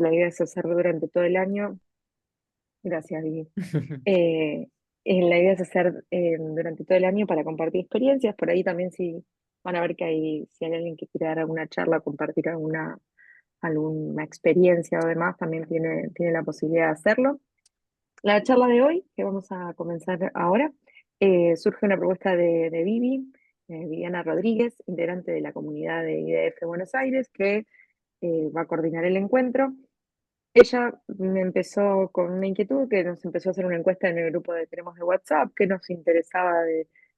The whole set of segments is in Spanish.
La idea es hacerlo durante todo el año. Gracias, Vivi. Eh, la idea es hacer durante todo el año para compartir experiencias. Por ahí también si van a ver que si hay alguien que quiere dar alguna charla, compartir alguna experiencia o demás, también tiene la posibilidad de hacerlo. La charla de hoy, que vamos a comenzar ahora, surge una propuesta de Vivi, Viviana Rodríguez, integrante de la comunidad de IDF Buenos Aires, que va a coordinar el encuentro. Ella me empezó con una inquietud que nos empezó a hacer una encuesta en el grupo que tenemos de WhatsApp, que nos interesaba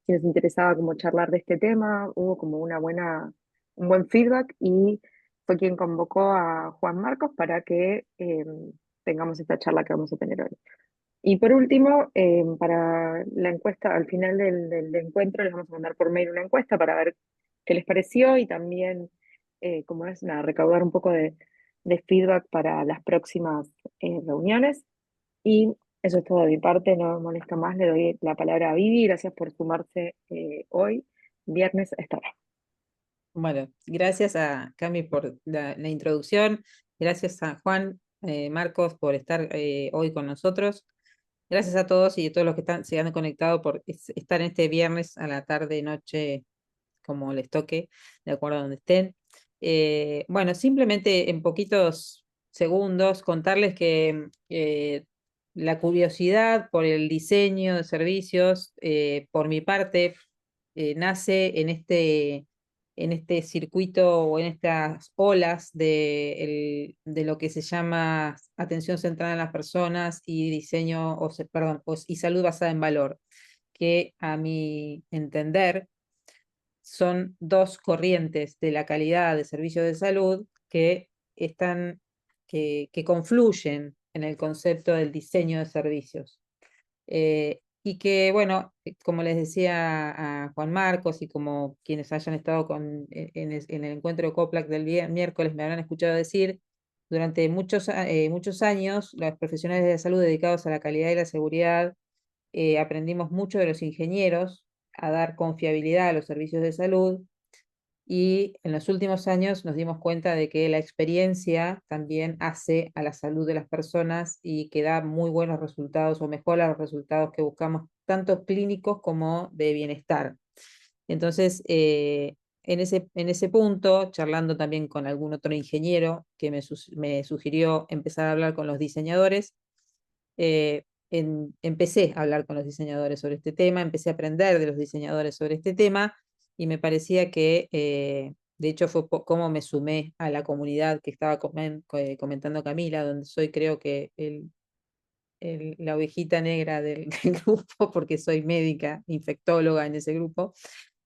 si nos interesaba como charlar de este tema. Hubo como un buen feedback y fue quien convocó a Juan Marcos para que tengamos esta charla que vamos a tener hoy. Y por último, para la encuesta, al final del encuentro les vamos a mandar por mail una encuesta para ver qué les pareció y también, como es, nada, recaudar un poco de feedback para las próximas reuniones. Y eso es todo de mi parte, no me molesta más, le doy la palabra a Vivi, gracias por sumarse hoy, viernes, a esta hora. Bueno, gracias a Cami por la introducción, gracias a Juan Marcos por estar hoy con nosotros, gracias a todos y a todos los que se han conectado por estar este viernes a la tarde, noche, como les toque, de acuerdo a donde estén. Bueno, simplemente en poquitos segundos contarles que la curiosidad por el diseño de servicios, por mi parte, nace en este circuito o en estas olas de lo que se llama atención centrada en las personas y diseño, perdón, y salud basada en valor, que a mi entender son dos corrientes de la calidad de servicios de salud que que confluyen en el concepto del diseño de servicios. Y que, bueno, como les decía a Juan Marcos y como quienes hayan estado en el encuentro de COPLAC del miércoles me habrán escuchado decir, durante muchos años, los profesionales de la salud dedicados a la calidad y la seguridad aprendimos mucho de los ingenieros a dar confiabilidad a los servicios de salud y en los últimos años nos dimos cuenta de que la experiencia también hace a la salud de las personas y que da muy buenos resultados o mejora los resultados que buscamos, tanto clínicos como de bienestar. Entonces, en ese punto, charlando también con algún otro ingeniero que me sugirió empezar a hablar con los diseñadores, empecé a hablar con los diseñadores sobre este tema, empecé a aprender de los diseñadores sobre este tema y me parecía que, de hecho, fue como me sumé a la comunidad que estaba comentando Camila, donde soy creo que la ovejita negra del, del grupo, porque soy médica, infectóloga en ese grupo.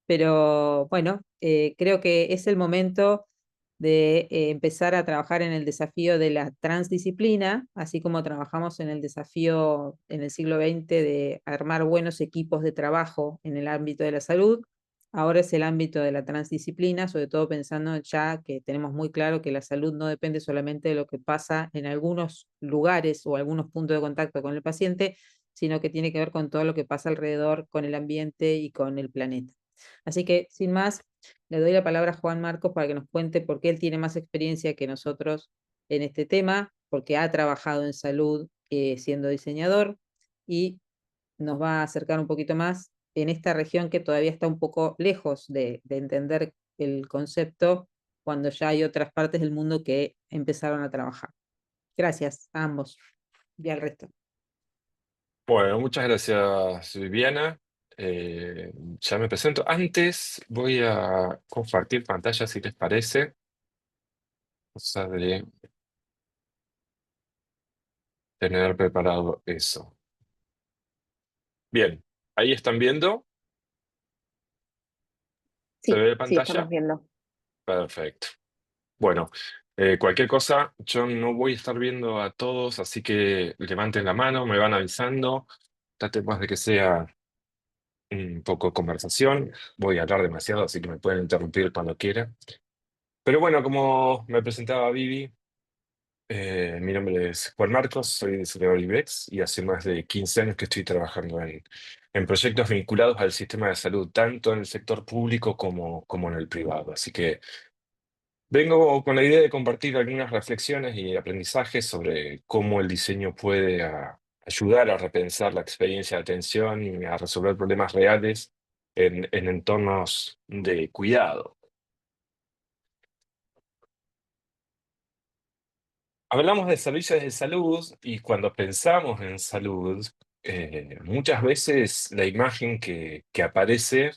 Pero bueno, creo que es el momento de empezar a trabajar en el desafío de la transdisciplina, así como trabajamos en el desafío en el siglo XX de armar buenos equipos de trabajo en el ámbito de la salud. Ahora es el ámbito de la transdisciplina, sobre todo pensando ya que tenemos muy claro que la salud no depende solamente de lo que pasa en algunos lugares o algunos puntos de contacto con el paciente, sino que tiene que ver con todo lo que pasa alrededor, con el ambiente y con el planeta. Así que, sin más, le doy la palabra a Juan Marcos para que nos cuente por qué él tiene más experiencia que nosotros en este tema, porque ha trabajado en salud siendo diseñador y nos va a acercar un poquito más en esta región que todavía está un poco lejos de entender el concepto cuando ya hay otras partes del mundo que empezaron a trabajar. Gracias a ambos y al resto. Bueno, muchas gracias, Viviana. Ya me presento. Antes voy a compartir pantalla, si les parece. Cosa de tener preparado eso. Bien, ahí están viendo. ¿Se Sí, ve la sí, estamos pantalla? viendo. Perfecto. Bueno, cualquier cosa, yo no voy a estar viendo a todos, así que levanten la mano, me van avisando. Tratemos de que sea un poco conversación. Voy a hablar demasiado, así que me pueden interrumpir cuando quieran. Pero bueno, como me presentaba Vivi, mi nombre es Juan Marcos, soy diseñador UX y hace más de 15 años que estoy trabajando en proyectos vinculados al sistema de salud, tanto en el sector público como en el privado. Así que Vengo con la idea de compartir algunas reflexiones y aprendizajes sobre cómo el diseño puede ayudar a repensar la experiencia de atención y a resolver problemas reales en entornos de cuidado. Hablamos de servicios de salud y cuando pensamos en salud, muchas veces la imagen que aparece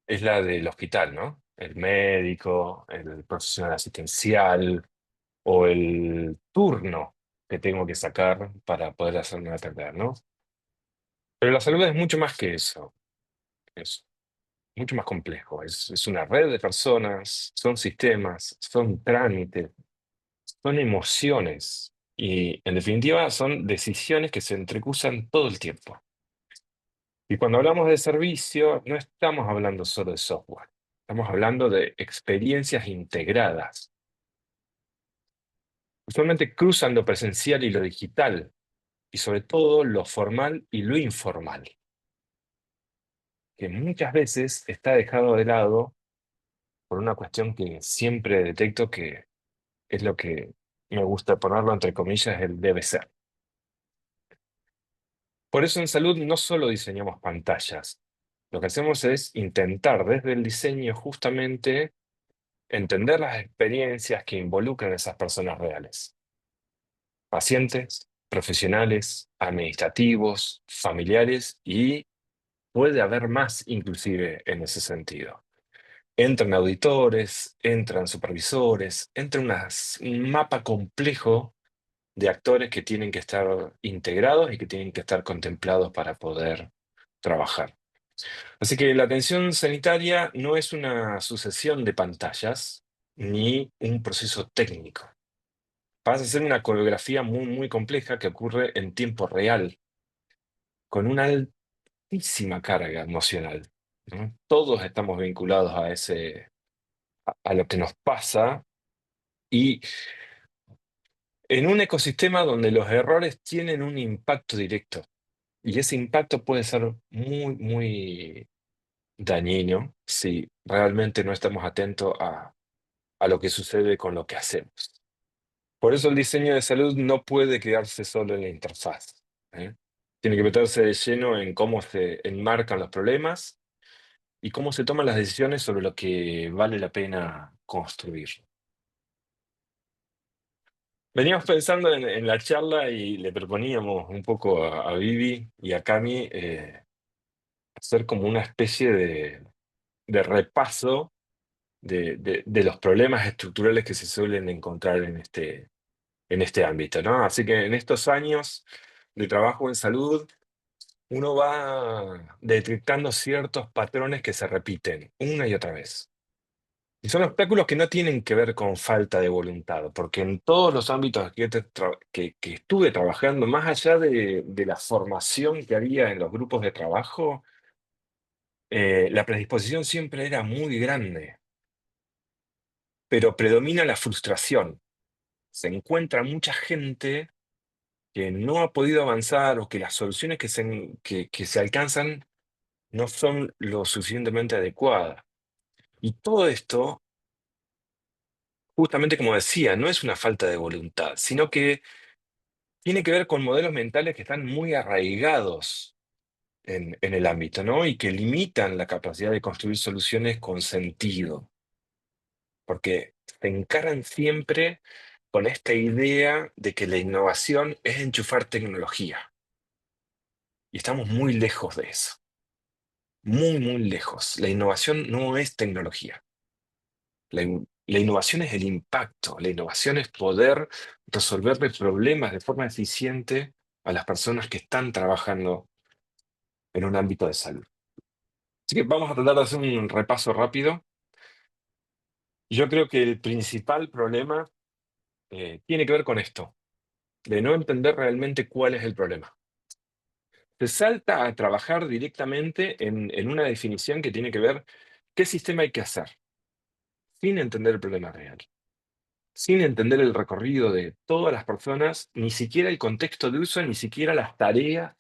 es la del hospital, ¿no? El médico, el profesional asistencial o el turno que tengo que sacar para poder hacerme atender, ¿no? Pero la salud es mucho más que eso, es mucho más complejo, es una red de personas, son sistemas, son trámites, son emociones y en definitiva son decisiones que se entrecruzan todo el tiempo. Y cuando hablamos de servicio, no estamos hablando solo de software, estamos hablando de experiencias integradas. Usualmente cruzan lo presencial y lo digital, y sobre todo lo formal y lo informal, que muchas veces está dejado de lado por una cuestión que siempre detecto que es lo que me gusta ponerlo entre comillas, el debe ser. Por eso en salud no solo diseñamos pantallas, lo que hacemos es intentar desde el diseño justamente entender las experiencias que involucran a esas personas reales. Pacientes, profesionales, administrativos, familiares y puede haber más inclusive en ese sentido. Entran auditores, entran supervisores, entra un mapa complejo de actores que tienen que estar integrados y que tienen que estar contemplados para poder trabajar. Así que la atención sanitaria no es una sucesión de pantallas ni un proceso técnico. Pasa a ser una coreografía muy, muy compleja que ocurre en tiempo real, con una altísima carga emocional, ¿no? Todos estamos vinculados a lo que nos pasa y en un ecosistema donde los errores tienen un impacto directo y ese impacto puede ser muy, muy dañino si realmente no estamos atentos a lo que sucede con lo que hacemos. Por eso el diseño de salud no puede quedarse solo en la interfaz, ¿eh? Tiene que meterse de lleno en cómo se enmarcan los problemas y cómo se toman las decisiones sobre lo que vale la pena construir. Veníamos pensando en la charla y le proponíamos un poco a Vivi y a Cami hacer como una especie de repaso de los problemas estructurales que se suelen encontrar en este ámbito, ¿no? Así que en estos años de trabajo en salud, uno va detectando ciertos patrones que se repiten una y otra vez. Y son obstáculos que no tienen que ver con falta de voluntad, porque en todos los ámbitos que estuve trabajando, más allá de la formación que había en los grupos de trabajo, la predisposición siempre era muy grande, pero predomina la frustración. Se encuentra mucha gente que no ha podido avanzar o que las soluciones que se alcanzan no son lo suficientemente adecuadas. Y todo esto, justamente como decía, no es una falta de voluntad, sino que tiene que ver con modelos mentales que están muy arraigados en el ámbito, ¿no? Y que limitan la capacidad de construir soluciones con sentido, porque se encaran siempre con esta idea de que la innovación es enchufar tecnología. Y estamos muy lejos de eso, muy, muy lejos. La innovación no es tecnología. La innovación es el impacto, la innovación es poder resolverle problemas de forma eficiente a las personas que están trabajando en un ámbito de salud. Así que vamos a tratar de hacer un repaso rápido. Yo creo que el principal problema tiene que ver con esto, de no entender realmente cuál es el problema. Se salta a trabajar directamente en una definición que tiene que ver qué sistema hay que hacer, sin entender el problema real, sin entender el recorrido de todas las personas, ni siquiera el contexto de uso, ni siquiera las tareas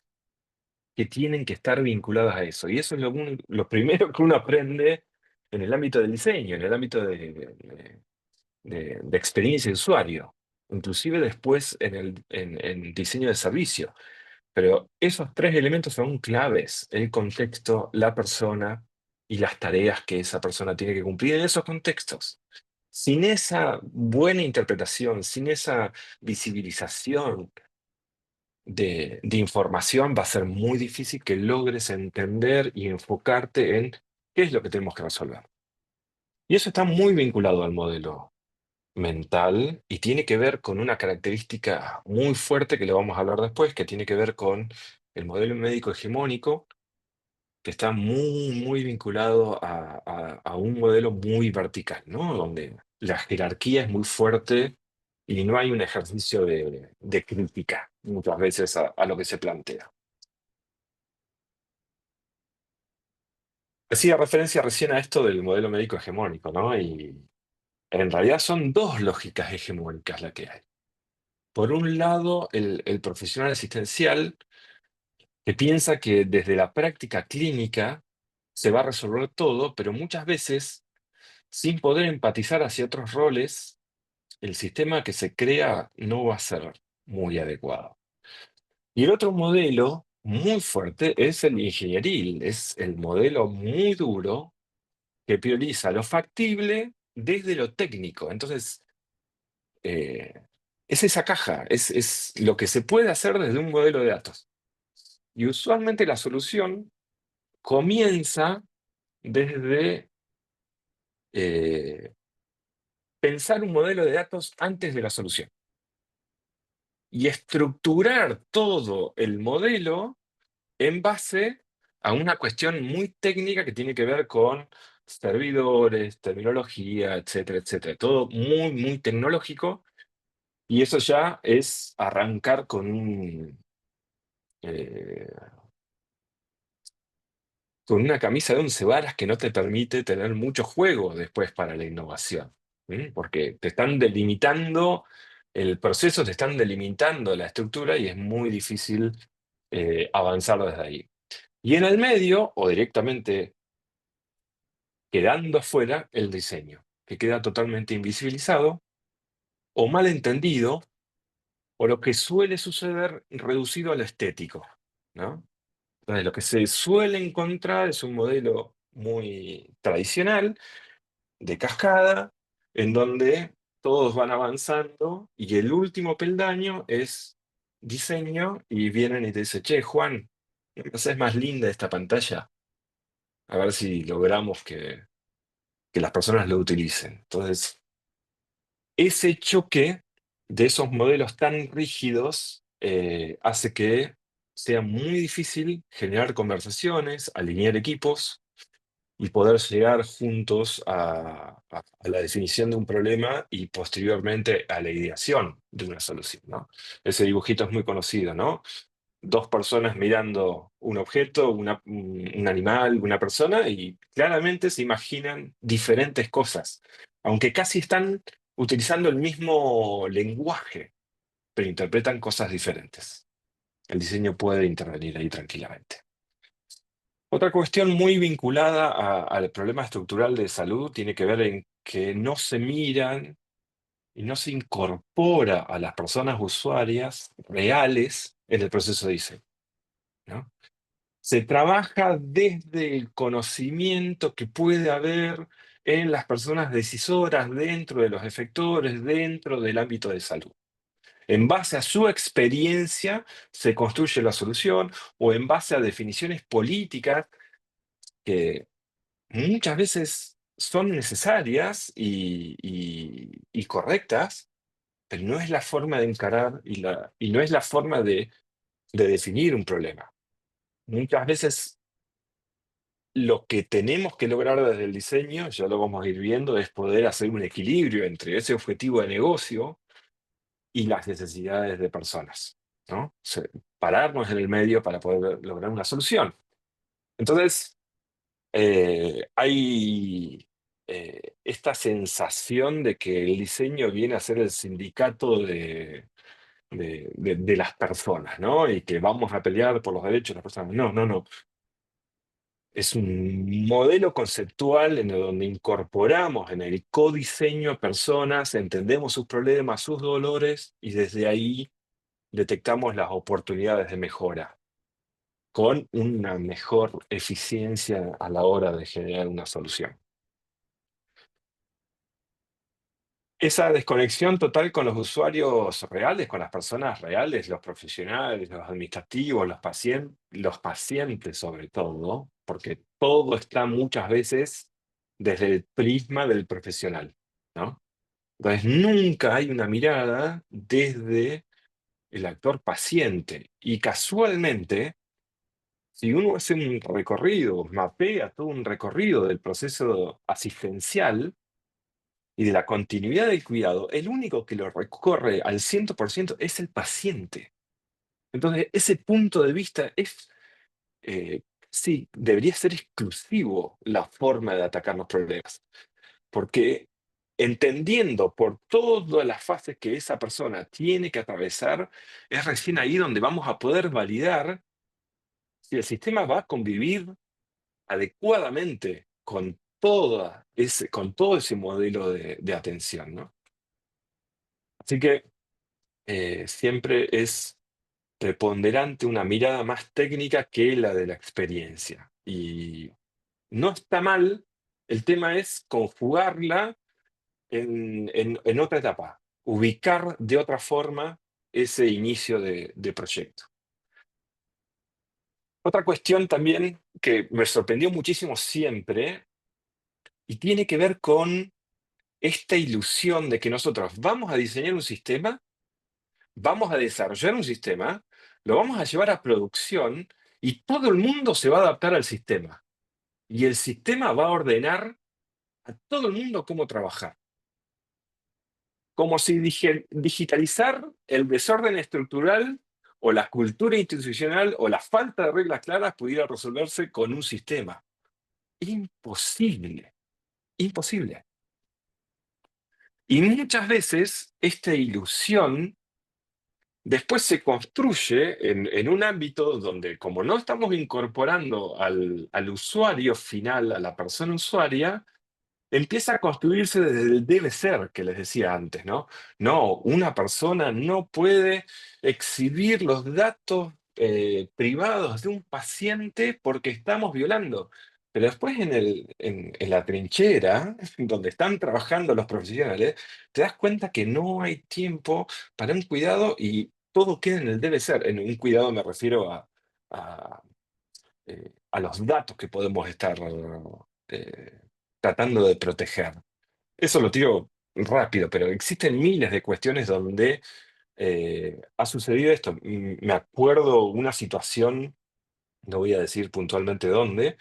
que tienen que estar vinculadas a eso. Y eso es lo primero que uno aprende en el ámbito del diseño, en el ámbito de experiencia de usuario, inclusive después en diseño de servicio. Pero esos tres elementos son claves: el contexto, la persona y las tareas que esa persona tiene que cumplir en esos contextos. Sin esa buena interpretación, sin esa visibilización de información, va a ser muy difícil que logres entender y enfocarte en qué es lo que tenemos que resolver. Y eso está muy vinculado al modelo mental y tiene que ver con una característica muy fuerte que le vamos a hablar después, que tiene que ver con el modelo médico hegemónico, que está muy vinculado a un modelo muy vertical, ¿no? Donde la jerarquía es muy fuerte y no hay un ejercicio de crítica muchas veces a lo que se plantea. Hacía referencia recién a esto del modelo médico hegemónico, ¿no? Y en realidad son dos lógicas hegemónicas las que hay. Por un lado, el profesional asistencial, que piensa que desde la práctica clínica se va a resolver todo, pero muchas veces, sin poder empatizar hacia otros roles, el sistema que se crea no va a ser muy adecuado. Y el otro modelo muy fuerte es el ingenieril, es el modelo muy duro que prioriza lo factible desde lo técnico. Entonces, eh, es esa caja, es lo que se puede hacer desde un modelo de datos. Y usualmente la solución comienza desde eh, pensar un modelo de datos antes de la solución y estructurar todo el modelo en base a una cuestión muy técnica que tiene que ver con servidores, terminología, etcétera, etcétera. Todo muy tecnológico, y eso ya es arrancar eh, con una camisa de 11 varas que no te permite tener mucho juego después para la innovación. ¿Sí? Porque te están delimitando el proceso, te están delimitando la estructura y es muy difícil avanzar desde ahí. Y en el medio, o directamente quedando afuera, el diseño, que queda totalmente invisibilizado o mal entendido, o lo que suele suceder reducido a lo estético, ¿no? Entonces, lo que se suele encontrar es un modelo muy tradicional, de cascada, en donde todos van avanzando y el último peldaño es diseño, y vienen y te dicen: che, Juan, ¿no me haces más linda esta pantalla? A ver si logramos que las personas lo utilicen. Entonces, ese choque de esos modelos tan rígidos hace que sea muy difícil generar conversaciones, alinear equipos y poder llegar juntos a la definición de un problema y posteriormente a la ideación de una solución, ¿no? Ese dibujito es muy conocido, ¿no? Dos personas mirando un objeto, un animal, una persona, y claramente se imaginan diferentes cosas, aunque casi están utilizando el mismo lenguaje, pero interpretan cosas diferentes. El diseño puede intervenir ahí tranquilamente. Otra cuestión muy vinculada al problema estructural de salud tiene que ver en que no se miran y no se incorpora a las personas usuarias reales en el proceso de diseño, ¿no? Se trabaja desde el conocimiento que puede haber en las personas decisoras, dentro de los efectores, dentro del ámbito de salud. En base a su experiencia se construye la solución, o en base a definiciones políticas que muchas veces son necesarias y correctas, pero no es la forma de encarar y no es la forma de definir un problema. Muchas veces lo que tenemos que lograr desde el diseño, ya lo vamos a ir viendo, es poder hacer un equilibrio entre ese objetivo de negocio y las necesidades de personas, ¿no? Pararnos en el medio para poder lograr una solución. Entonces, hay esta sensación de que el diseño viene a ser el sindicato de las personas, ¿no? Y que vamos a pelear por los derechos de las personas. No. Es un modelo conceptual en el donde incorporamos en el codiseño a personas, entendemos sus problemas, sus dolores y desde ahí detectamos las oportunidades de mejora con una mejor eficiencia a la hora de generar una solución. Esa desconexión total con los usuarios reales, con las personas reales, los profesionales, los administrativos, los pacientes sobre todo, porque todo está muchas veces desde el prisma del profesional, ¿no? Entonces nunca hay una mirada desde el actor paciente. Y casualmente, si uno hace un recorrido, mapea todo un recorrido del proceso asistencial, y de la continuidad del cuidado, el único que lo recorre al 100% es el paciente. Entonces, ese punto de vista es, sí, debería ser exclusivo la forma de atacar los problemas, porque entendiendo por todas las fases que esa persona tiene que atravesar, es recién ahí donde vamos a poder validar si el sistema va a convivir adecuadamente con todo ese modelo de atención, ¿no? Así que siempre es preponderante una mirada más técnica que la de la experiencia. Y no está mal, el tema es conjugarla en otra etapa, ubicar de otra forma ese inicio de proyecto. Otra cuestión también que me sorprendió muchísimo siempre y tiene que ver con esta ilusión de que nosotros vamos a diseñar un sistema, vamos a desarrollar un sistema, lo vamos a llevar a producción y todo el mundo se va a adaptar al sistema. Y el sistema va a ordenar a todo el mundo cómo trabajar. Como si digitalizar el desorden estructural o la cultura institucional o la falta de reglas claras pudiera resolverse con un sistema. Imposible, imposible. Y muchas veces esta ilusión después se construye en un ámbito donde, como no estamos incorporando al usuario final, a la persona usuaria, empieza a construirse desde el debe ser que les decía antes, ¿no? No, una persona no puede exhibir los datos privados de un paciente porque estamos violando. Pero después en la trinchera, donde están trabajando los profesionales, te das cuenta que no hay tiempo para un cuidado y todo queda en el debe ser. En un cuidado me refiero a los datos que podemos estar eh, tratando de proteger. Eso lo tiro rápido, pero existen miles de cuestiones donde ha sucedido esto. Me acuerdo una situación, no voy a decir puntualmente dónde,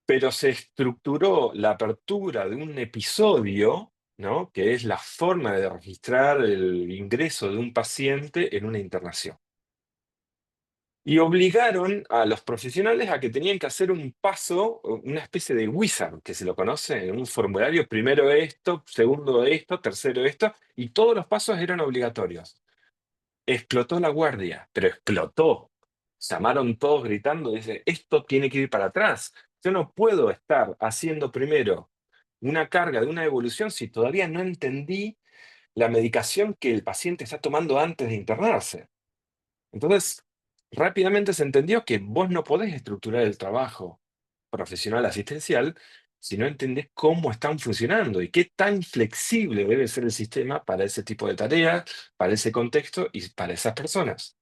pero se estructuró la apertura de un episodio, ¿no? Que es la forma de registrar el ingreso de un paciente en una internación. Y obligaron a los profesionales a que tenían que hacer un paso, una especie de wizard, que se lo conoce, en un formulario, primero esto, segundo esto, tercero esto, y todos los pasos eran obligatorios. Explotó la guardia, pero explotó. Llamaron todos gritando, dice, esto tiene que ir para atrás. Yo no puedo estar haciendo primero una carga de una evolución si todavía no entendí la medicación que el paciente está tomando antes de internarse. Entonces, rápidamente se entendió que vos no podés estructurar el trabajo profesional asistencial si no entendés cómo están funcionando y qué tan flexible debe ser el sistema para ese tipo de tareas, para ese contexto y para esas personas.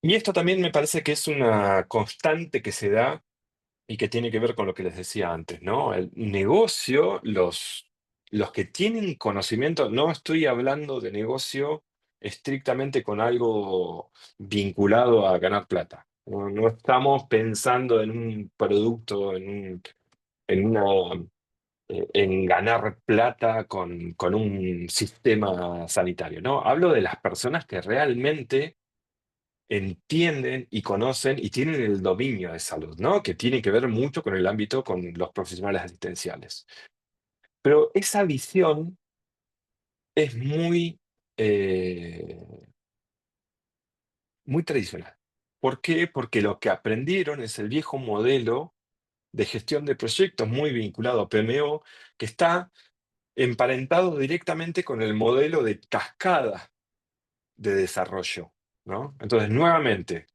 Y esto también me parece que es una constante que se da y que tiene que ver con lo que les decía antes, ¿no? El negocio, los que tienen conocimiento, no estoy hablando de negocio estrictamente con algo vinculado a ganar plata. No, no estamos pensando en un producto, en una, en ganar plata con un sistema sanitario, ¿no? Hablo de las personas que realmente entienden y conocen y tienen el dominio de salud, ¿no? Que tiene que ver mucho con el ámbito con los profesionales asistenciales. Pero esa visión es muy, eh, muy tradicional. ¿Por qué? Porque lo que aprendieron es el viejo modelo de gestión de proyectos muy vinculado a PMO, que está emparentado directamente con el modelo de cascada de desarrollo, ¿no? Entonces, nuevamente,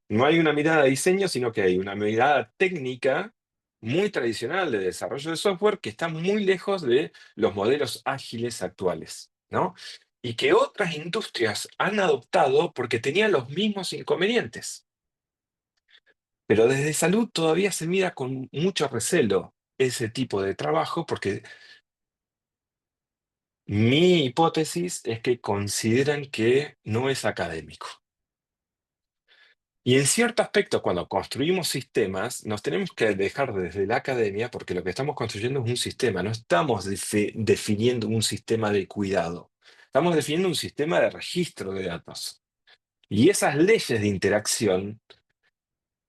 no hay una mirada de diseño, sino que hay una mirada técnica muy tradicional de desarrollo de software que está muy lejos de los modelos ágiles actuales, ¿no? Y que otras industrias han adoptado porque tenían los mismos inconvenientes. Pero desde salud todavía se mira con mucho recelo ese tipo de trabajo porque mi hipótesis es que consideran que no es académico. Y en cierto aspecto, cuando construimos sistemas, nos tenemos que dejar desde la academia porque lo que estamos construyendo es un sistema, no estamos definiendo un sistema de cuidado, estamos definiendo un sistema de registro de datos. Y esas leyes de interacción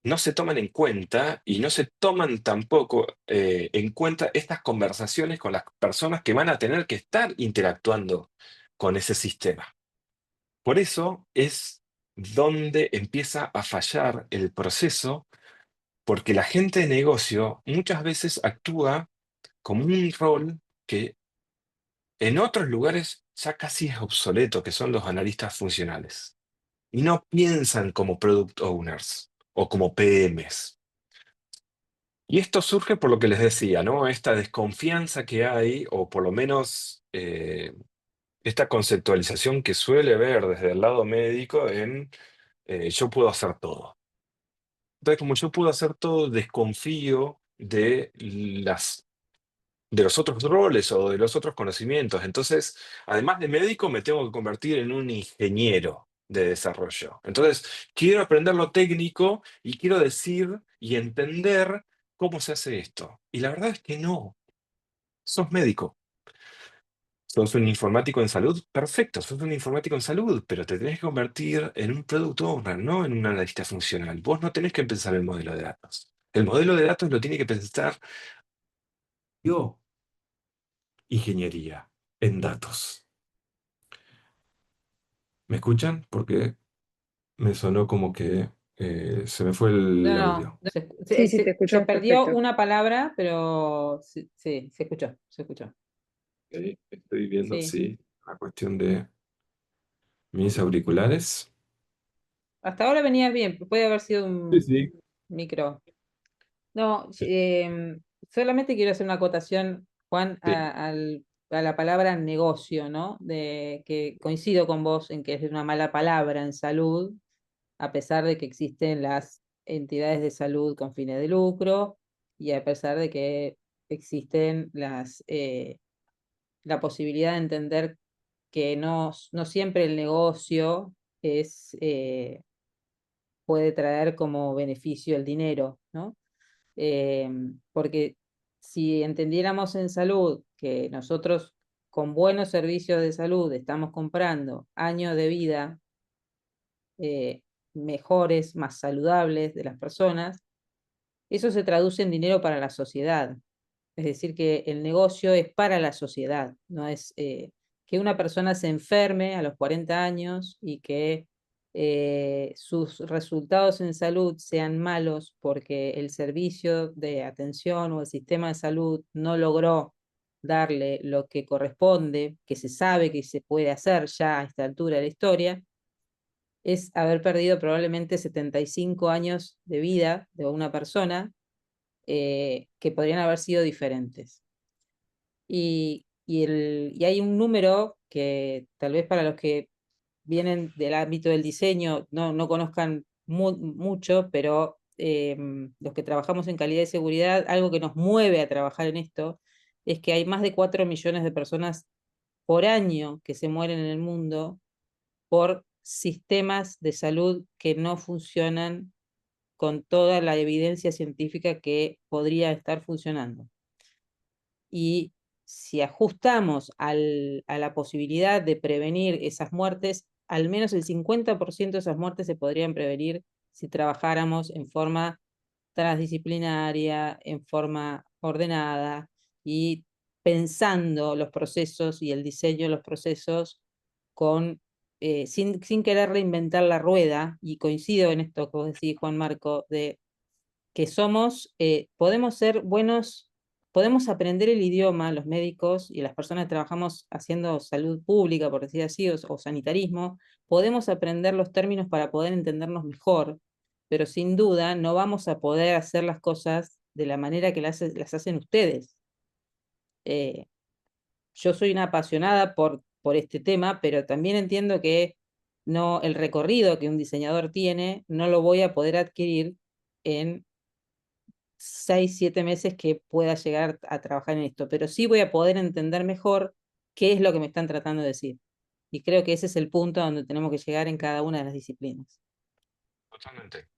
no se toman en cuenta y no se toman tampoco en cuenta estas conversaciones con las personas que van a tener que estar interactuando con ese sistema. Por eso es donde empieza a fallar el proceso, porque la gente de negocio muchas veces actúa como un rol que en otros lugares ya casi es obsoleto, que son los analistas funcionales. Y no piensan como product owners o como PMs. Y esto surge por lo que les decía, ¿no? Esta desconfianza que hay, o por lo menos esta conceptualización que suele haber desde el lado médico en yo puedo hacer todo. Entonces, como yo puedo hacer todo, desconfío de los otros roles o de los otros conocimientos. Entonces, además de médico, me tengo que convertir en un ingeniero de desarrollo. Entonces, quiero aprender lo técnico y quiero decir y entender cómo se hace esto. Y la verdad es que no. Sos médico. Sos un informático en salud, perfecto, sos un informático en salud, pero te tenés que convertir en un product owner, no en un analista funcional. Vos no tenés que pensar el modelo de datos. El modelo de datos lo tiene que pensar yo, ingeniería en datos. ¿Me escuchan? Porque me sonó como que se me fue No, el no, audio. Sí, sí, te se escuchamos perdió perfecto. una palabra, pero sí, sí, se escuchó, se escuchó. Ok, estoy viendo, Sí. sí, la cuestión de mis auriculares. Hasta ahora venías bien, puede haber sido Sí, un sí. micro. No, solamente quiero hacer una acotación, Juan, Sí. a la palabra negocio, ¿no? De que coincido con vos en que es una mala palabra en salud, a pesar de que existen las entidades de salud con fines de lucro y a pesar de que existen la posibilidad de entender que no siempre el negocio puede traer como beneficio el dinero, ¿no? Porque si entendiéramos en salud que nosotros con buenos servicios de salud estamos comprando años de vida eh, mejores, más saludables de las personas, eso se traduce en dinero para la sociedad. Es decir, que el negocio es para la sociedad, no es que una persona se enferme a los 40 años y que sus resultados en salud sean malos porque el servicio de atención o el sistema de salud no logró darle lo que corresponde, que se sabe que se puede hacer ya a esta altura de la historia, es haber perdido probablemente 75 años de vida de una persona que podrían haber sido diferentes. Y hay un número que tal vez para los que vienen del ámbito del diseño no conozcan mucho, pero los que trabajamos en calidad y seguridad, algo que nos mueve a trabajar en esto es que hay más de 4 millones de personas por año que se mueren en el mundo por sistemas de salud que no funcionan con toda la evidencia científica que podría estar funcionando. Y si ajustamos a la posibilidad de prevenir esas muertes, al menos el 50% de esas muertes se podrían prevenir si trabajáramos en forma transdisciplinaria, en forma ordenada y pensando los procesos y el diseño de los procesos con sin querer reinventar la rueda, y coincido en esto que vos decís, Juan Marco, de que podemos ser buenos, podemos aprender el idioma, los médicos y las personas que trabajamos haciendo salud pública, por decir así, o sanitarismo, podemos aprender los términos para poder entendernos mejor, pero sin duda no vamos a poder hacer las cosas de la manera que las hacen ustedes. Eh, yo soy una apasionada por este tema, pero también entiendo que no, el recorrido que un diseñador tiene no lo voy a poder adquirir en 6, 7 meses que pueda llegar a trabajar en esto, pero sí voy a poder entender mejor qué es lo que me están tratando de decir. Y creo que ese es el punto donde tenemos que llegar en cada una de las disciplinas. Totalmente.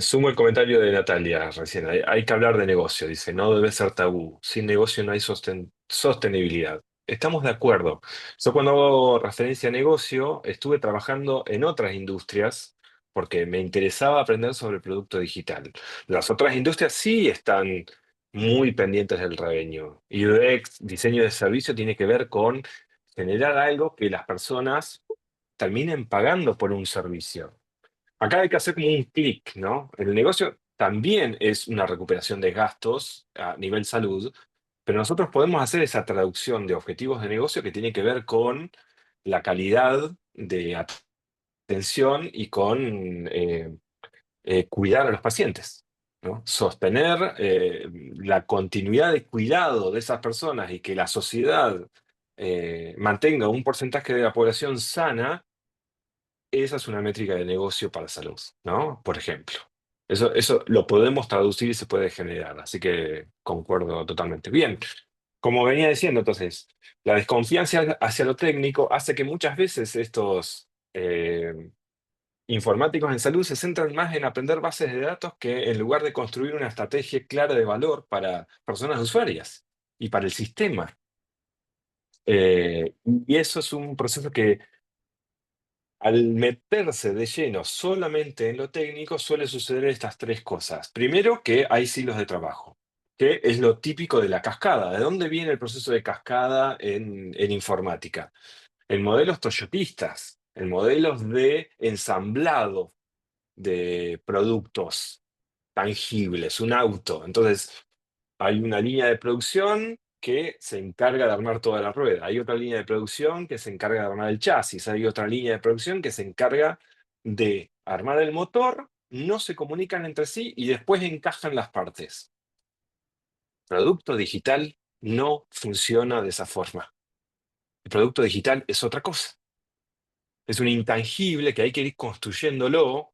Sumo el comentario de Natalia recién. Hay que hablar de negocio, dice, no debe ser tabú. Sin negocio no hay sostenibilidad. Estamos de acuerdo. Yo cuando hago referencia a negocio, estuve trabajando en otras industrias porque me interesaba aprender sobre el producto digital. Las otras industrias sí están muy pendientes del revenue. Y UX, diseño de servicio, tiene que ver con generar algo que las personas terminen pagando por un servicio. Acá hay que hacer como un clic, ¿no? El negocio también es una recuperación de gastos a nivel salud, pero nosotros podemos hacer esa traducción de objetivos de negocio que tiene que ver con la calidad de atención y con cuidar a los pacientes, ¿no? Sostener la continuidad de cuidado de esas personas y que la sociedad mantenga un porcentaje de la población sana. Esa es una métrica de negocio para salud, ¿no? Por ejemplo. Eso lo podemos traducir y se puede generar, así que concuerdo totalmente. Bien, como venía diciendo, entonces, la desconfianza hacia lo técnico hace que muchas veces estos informáticos en salud se centran más en aprender bases de datos que en lugar de construir una estrategia clara de valor para personas usuarias y para el sistema. Y eso es un proceso que al meterse de lleno solamente en lo técnico, suele suceder estas tres cosas. Primero, que hay silos de trabajo, que es lo típico de la cascada. ¿De dónde viene el proceso de cascada en informática? En modelos toyotistas, en modelos de ensamblado de productos tangibles, un auto. Entonces, hay una línea de producción que se encarga de armar toda la rueda. Hay otra línea de producción que se encarga de armar el chasis. Hay otra línea de producción que se encarga de armar el motor, no se comunican entre sí y después encajan las partes. Producto digital no funciona de esa forma. El producto digital es otra cosa. Es un intangible que hay que ir construyéndolo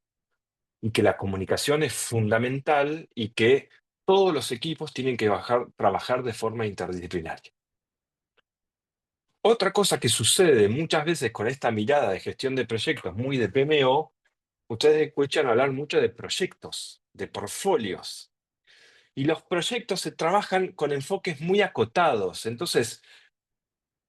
y que la comunicación es fundamental y que todos los equipos tienen que trabajar de forma interdisciplinaria. Otra cosa que sucede muchas veces con esta mirada de gestión de proyectos muy de PMO, ustedes escuchan hablar mucho de proyectos, de portfolios. Y los proyectos se trabajan con enfoques muy acotados. Entonces,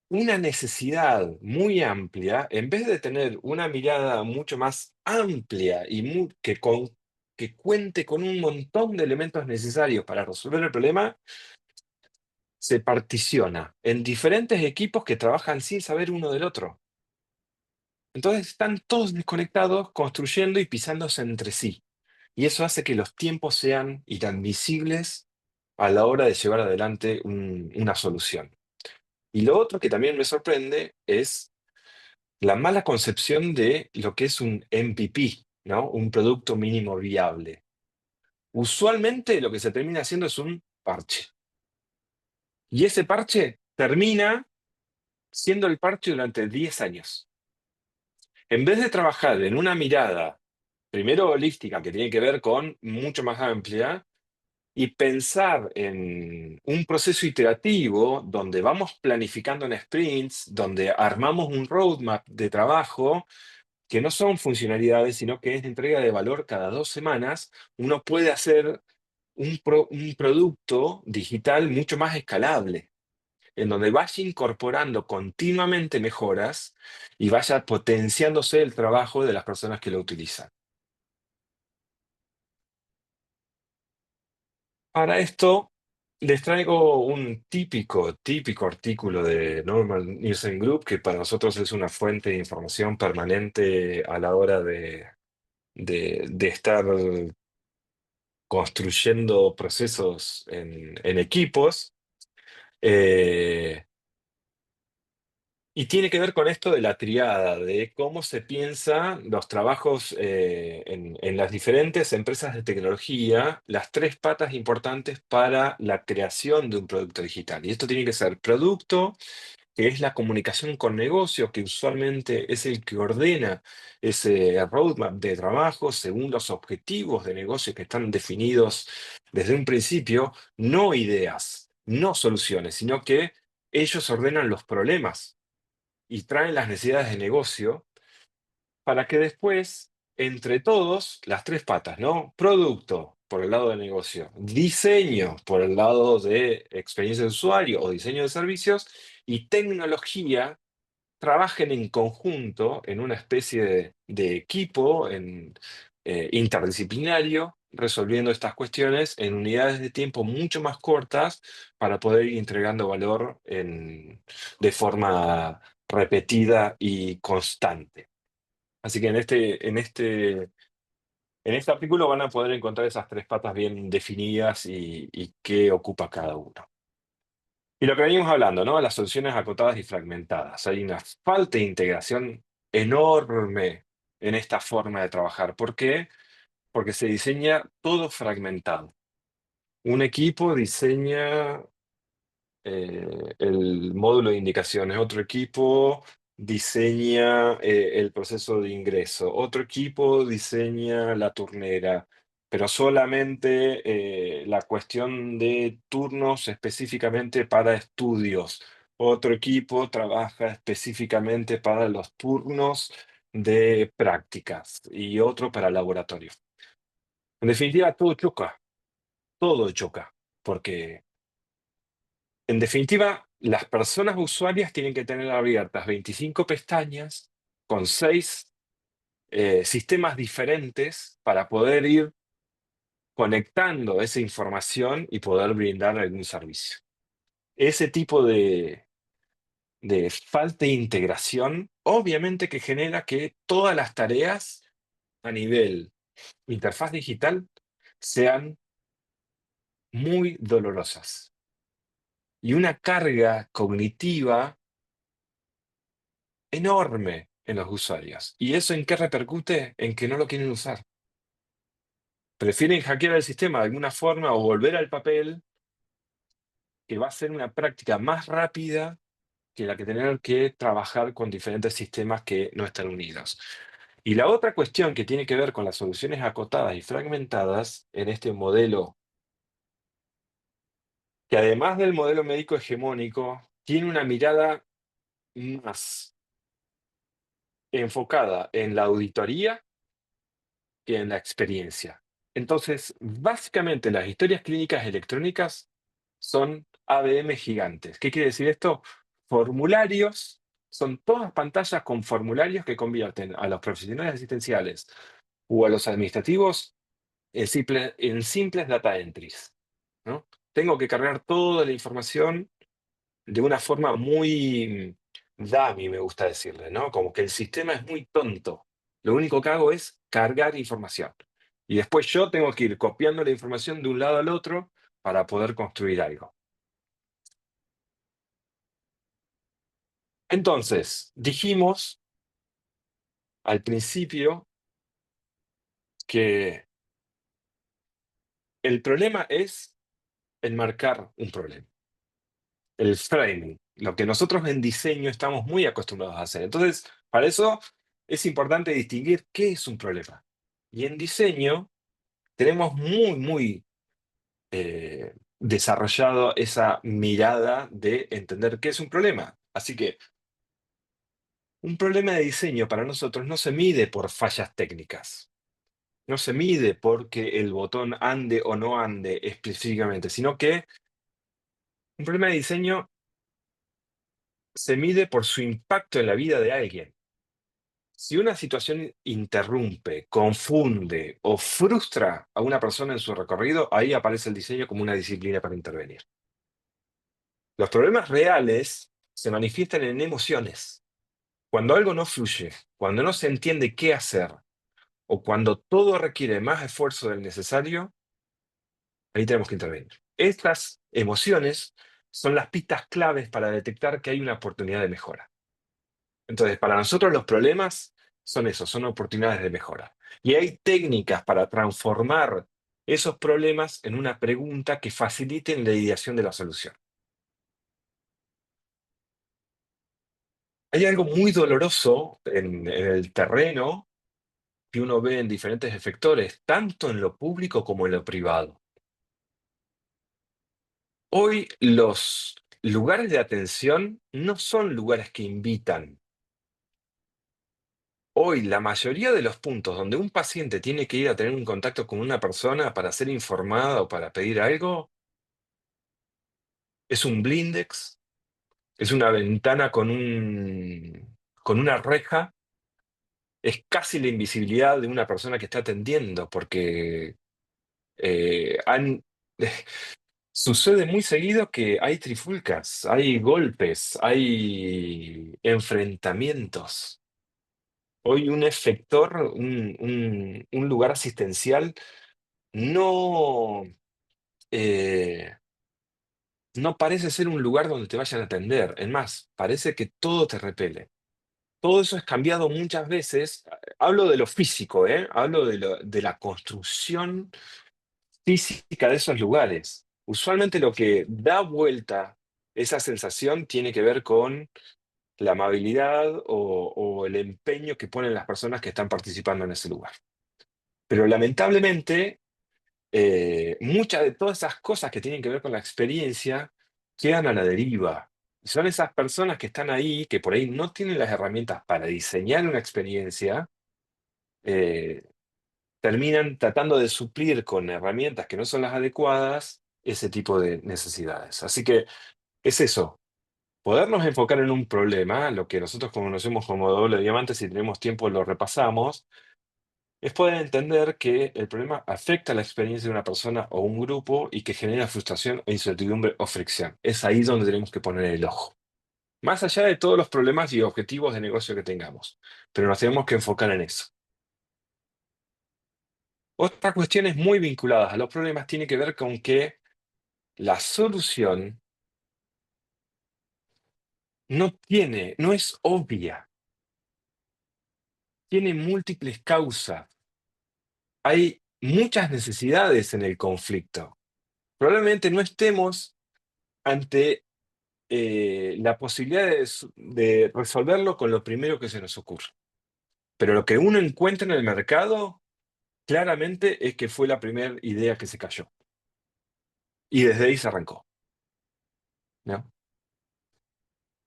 una necesidad muy amplia, en vez de tener una mirada mucho más amplia y que cuente con un montón de elementos necesarios para resolver el problema, se particiona en diferentes equipos que trabajan sin saber uno del otro. Entonces están todos desconectados, construyendo y pisándose entre sí. Y eso hace que los tiempos sean inadmisibles a la hora de llevar adelante una solución. Y lo otro que también me sorprende es la mala concepción de lo que es un MVP, ¿no? Un producto mínimo viable. Usualmente lo que se termina haciendo es un parche. Y ese parche termina siendo el parche durante 10 años. En vez de trabajar en una mirada, primero holística, que tiene que ver con mucho más amplia, y pensar en un proceso iterativo donde vamos planificando en sprints, donde armamos un roadmap de trabajo, que no son funcionalidades, sino que es de entrega de valor cada 2 semanas, uno puede hacer un producto digital mucho más escalable, en donde vaya incorporando continuamente mejoras y vaya potenciándose el trabajo de las personas que lo utilizan. Para esto, Les traigo un típico artículo de Norman Nielsen Group, que para nosotros es una fuente de información permanente a la hora de estar construyendo procesos en equipos. Eh, y tiene que ver con esto de la triada, de cómo se piensa los trabajos en las diferentes empresas de tecnología, las tres patas importantes para la creación de un producto digital. Y esto tiene que ser producto, que es la comunicación con negocios, que usualmente es el que ordena ese roadmap de trabajo según los objetivos de negocio que están definidos desde un principio, no ideas, no soluciones, sino que ellos ordenan los problemas y traen las necesidades de negocio para que después, entre todos, las tres patas, ¿no? Producto por el lado de negocio, diseño por el lado de experiencia de usuario o diseño de servicios y tecnología trabajen en conjunto en una especie de equipo interdisciplinario, resolviendo estas cuestiones en unidades de tiempo mucho más cortas para poder ir entregando valor de forma repetida y constante. Así que en este artículo van a poder encontrar esas tres patas bien definidas y qué ocupa cada uno. Y lo que venimos hablando, ¿no? Las soluciones acotadas y fragmentadas. Hay una falta de integración enorme en esta forma de trabajar. ¿Por qué? Porque se diseña todo fragmentado. Un equipo diseña el módulo de indicaciones, otro equipo diseña el proceso de ingreso, otro equipo diseña la turnera, pero solamente la cuestión de turnos específicamente para estudios. Otro equipo trabaja específicamente para los turnos de prácticas y otro para laboratorio. En definitiva, todo choca, porque en definitiva, las personas usuarias tienen que tener abiertas 25 pestañas con 6 sistemas diferentes para poder ir conectando esa información y poder brindar algún servicio. Ese tipo de falta de integración, obviamente que genera que todas las tareas a nivel interfaz digital sean muy dolorosas y una carga cognitiva enorme en los usuarios. ¿Y eso en qué repercute? En que no lo quieren usar. Prefieren hackear el sistema de alguna forma o volver al papel, que va a ser una práctica más rápida que la que tener que trabajar con diferentes sistemas que no están unidos. Y la otra cuestión que tiene que ver con las soluciones acotadas y fragmentadas en este modelo, que además del modelo médico hegemónico, tiene una mirada más enfocada en la auditoría que en la experiencia. Entonces, básicamente las historias clínicas electrónicas son ABM gigantes. ¿Qué quiere decir esto? Formularios, son todas pantallas con formularios que convierten a los profesionales asistenciales o a los administrativos en simples data entries, ¿no? Tengo que cargar toda la información de una forma muy dummy, me gusta decirle, ¿no? Como que el sistema es muy tonto. Lo único que hago es cargar información. Y después yo tengo que ir copiando la información de un lado al otro para poder construir algo. Entonces, dijimos al principio que el problema es enmarcar un problema, el framing, lo que nosotros en diseño estamos muy acostumbrados a hacer. Entonces, para eso es importante distinguir qué es un problema. Y en diseño tenemos muy desarrollado esa mirada de entender qué es un problema. Así que un problema de diseño para nosotros no se mide por fallas técnicas, no se mide porque el botón ande o no ande específicamente, sino que un problema de diseño se mide por su impacto en la vida de alguien. Si una situación interrumpe, confunde o frustra a una persona en su recorrido, ahí aparece el diseño como una disciplina para intervenir. Los problemas reales se manifiestan en emociones. Cuando algo no fluye, cuando no se entiende qué hacer o cuando todo requiere más esfuerzo del necesario, ahí tenemos que intervenir. Estas emociones son las pistas claves para detectar que hay una oportunidad de mejora. Entonces, para nosotros los problemas son eso, son oportunidades de mejora. Y hay técnicas para transformar esos problemas en una pregunta que faciliten la ideación de la solución. Hay algo muy doloroso en el terreno que uno ve en diferentes efectores, tanto en lo público como en lo privado. Hoy los lugares de atención no son lugares que invitan. Hoy la mayoría de los puntos donde un paciente tiene que ir a tener un contacto con una persona para ser informada o para pedir algo, es un blindex, es una ventana con una reja, es casi la invisibilidad de una persona que está atendiendo, porque eh, han, sucede muy seguido que hay trifulcas, hay golpes, hay enfrentamientos. Hoy un efector, un lugar asistencial, no, eh, no parece ser un lugar donde te vayan a atender. Es más, parece que todo te repele. Todo eso es cambiado muchas veces. Hablo de lo físico, ¿eh? Hablo de la construcción física de esos lugares. Usualmente lo que da vuelta esa sensación tiene que ver con la amabilidad o el empeño que ponen las personas que están participando en ese lugar. Pero lamentablemente, muchas de todas esas cosas que tienen que ver con la experiencia quedan a la deriva. Son esas personas que están ahí, que por ahí no tienen las herramientas para diseñar una experiencia, eh, terminan tratando de suplir con herramientas que no son las adecuadas ese tipo de necesidades. Así que es eso, podernos enfocar en un problema, lo que nosotros conocemos como doble diamante, si tenemos tiempo lo repasamos, es poder entender que el problema afecta la experiencia de una persona o un grupo y que genera frustración o incertidumbre o fricción. Es ahí donde tenemos que poner el ojo. Más allá de todos los problemas y objetivos de negocio que tengamos, pero nos tenemos que enfocar en eso. Otras cuestiones muy vinculadas a los problemas tiene que ver con que la solución no es obvia, tiene múltiples causas. Hay muchas necesidades en el conflicto. Probablemente no estemos ante la posibilidad de resolverlo con lo primero que se nos ocurre. Pero lo que uno encuentra en el mercado claramente es que fue la primera idea que se cayó. Y desde ahí se arrancó, ¿no?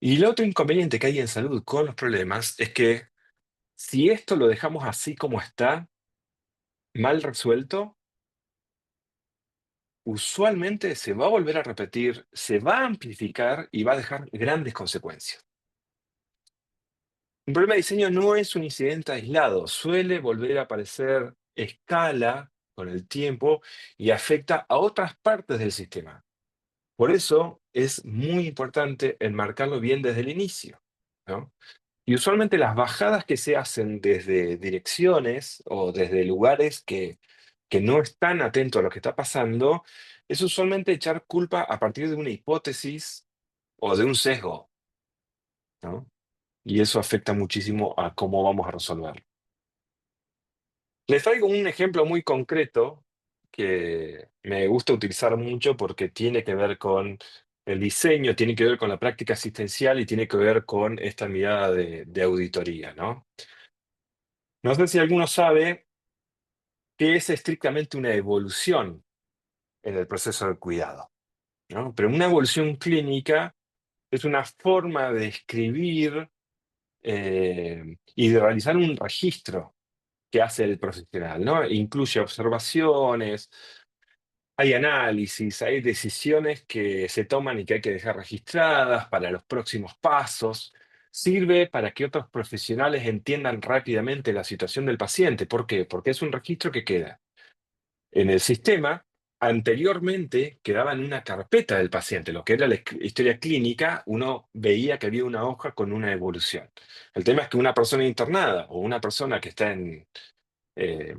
Y el otro inconveniente que hay en salud con los problemas es que si esto lo dejamos así como está, mal resuelto, usualmente se va a volver a repetir, se va a amplificar y va a dejar grandes consecuencias. Un problema de diseño no es un incidente aislado, suele volver a aparecer escala con el tiempo y afecta a otras partes del sistema. Por eso es muy importante enmarcarlo bien desde el inicio, ¿no? Y usualmente las bajadas que se hacen desde direcciones o desde lugares que no están atentos a lo que está pasando, es usualmente echar culpa a partir de una hipótesis o de un sesgo, ¿no? Y eso afecta muchísimo a cómo vamos a resolverlo. Les traigo un ejemplo muy concreto que me gusta utilizar mucho porque tiene que ver con el diseño, tiene que ver con la práctica asistencial y tiene que ver con esta mirada de auditoría, ¿no? No sé si alguno sabe qué es estrictamente una evolución en el proceso de cuidado, ¿no? Pero una evolución clínica es una forma de escribir y de realizar un registro que hace el profesional, ¿no? Incluye observaciones, hay análisis, hay decisiones que se toman y que hay que dejar registradas para los próximos pasos. Sirve para que otros profesionales entiendan rápidamente la situación del paciente. ¿Por qué? Porque es un registro que queda en el sistema. Anteriormente quedaba en una carpeta del paciente, lo que era la historia clínica. Uno veía que había una hoja con una evolución. El tema es que una persona internada o una persona que está eh,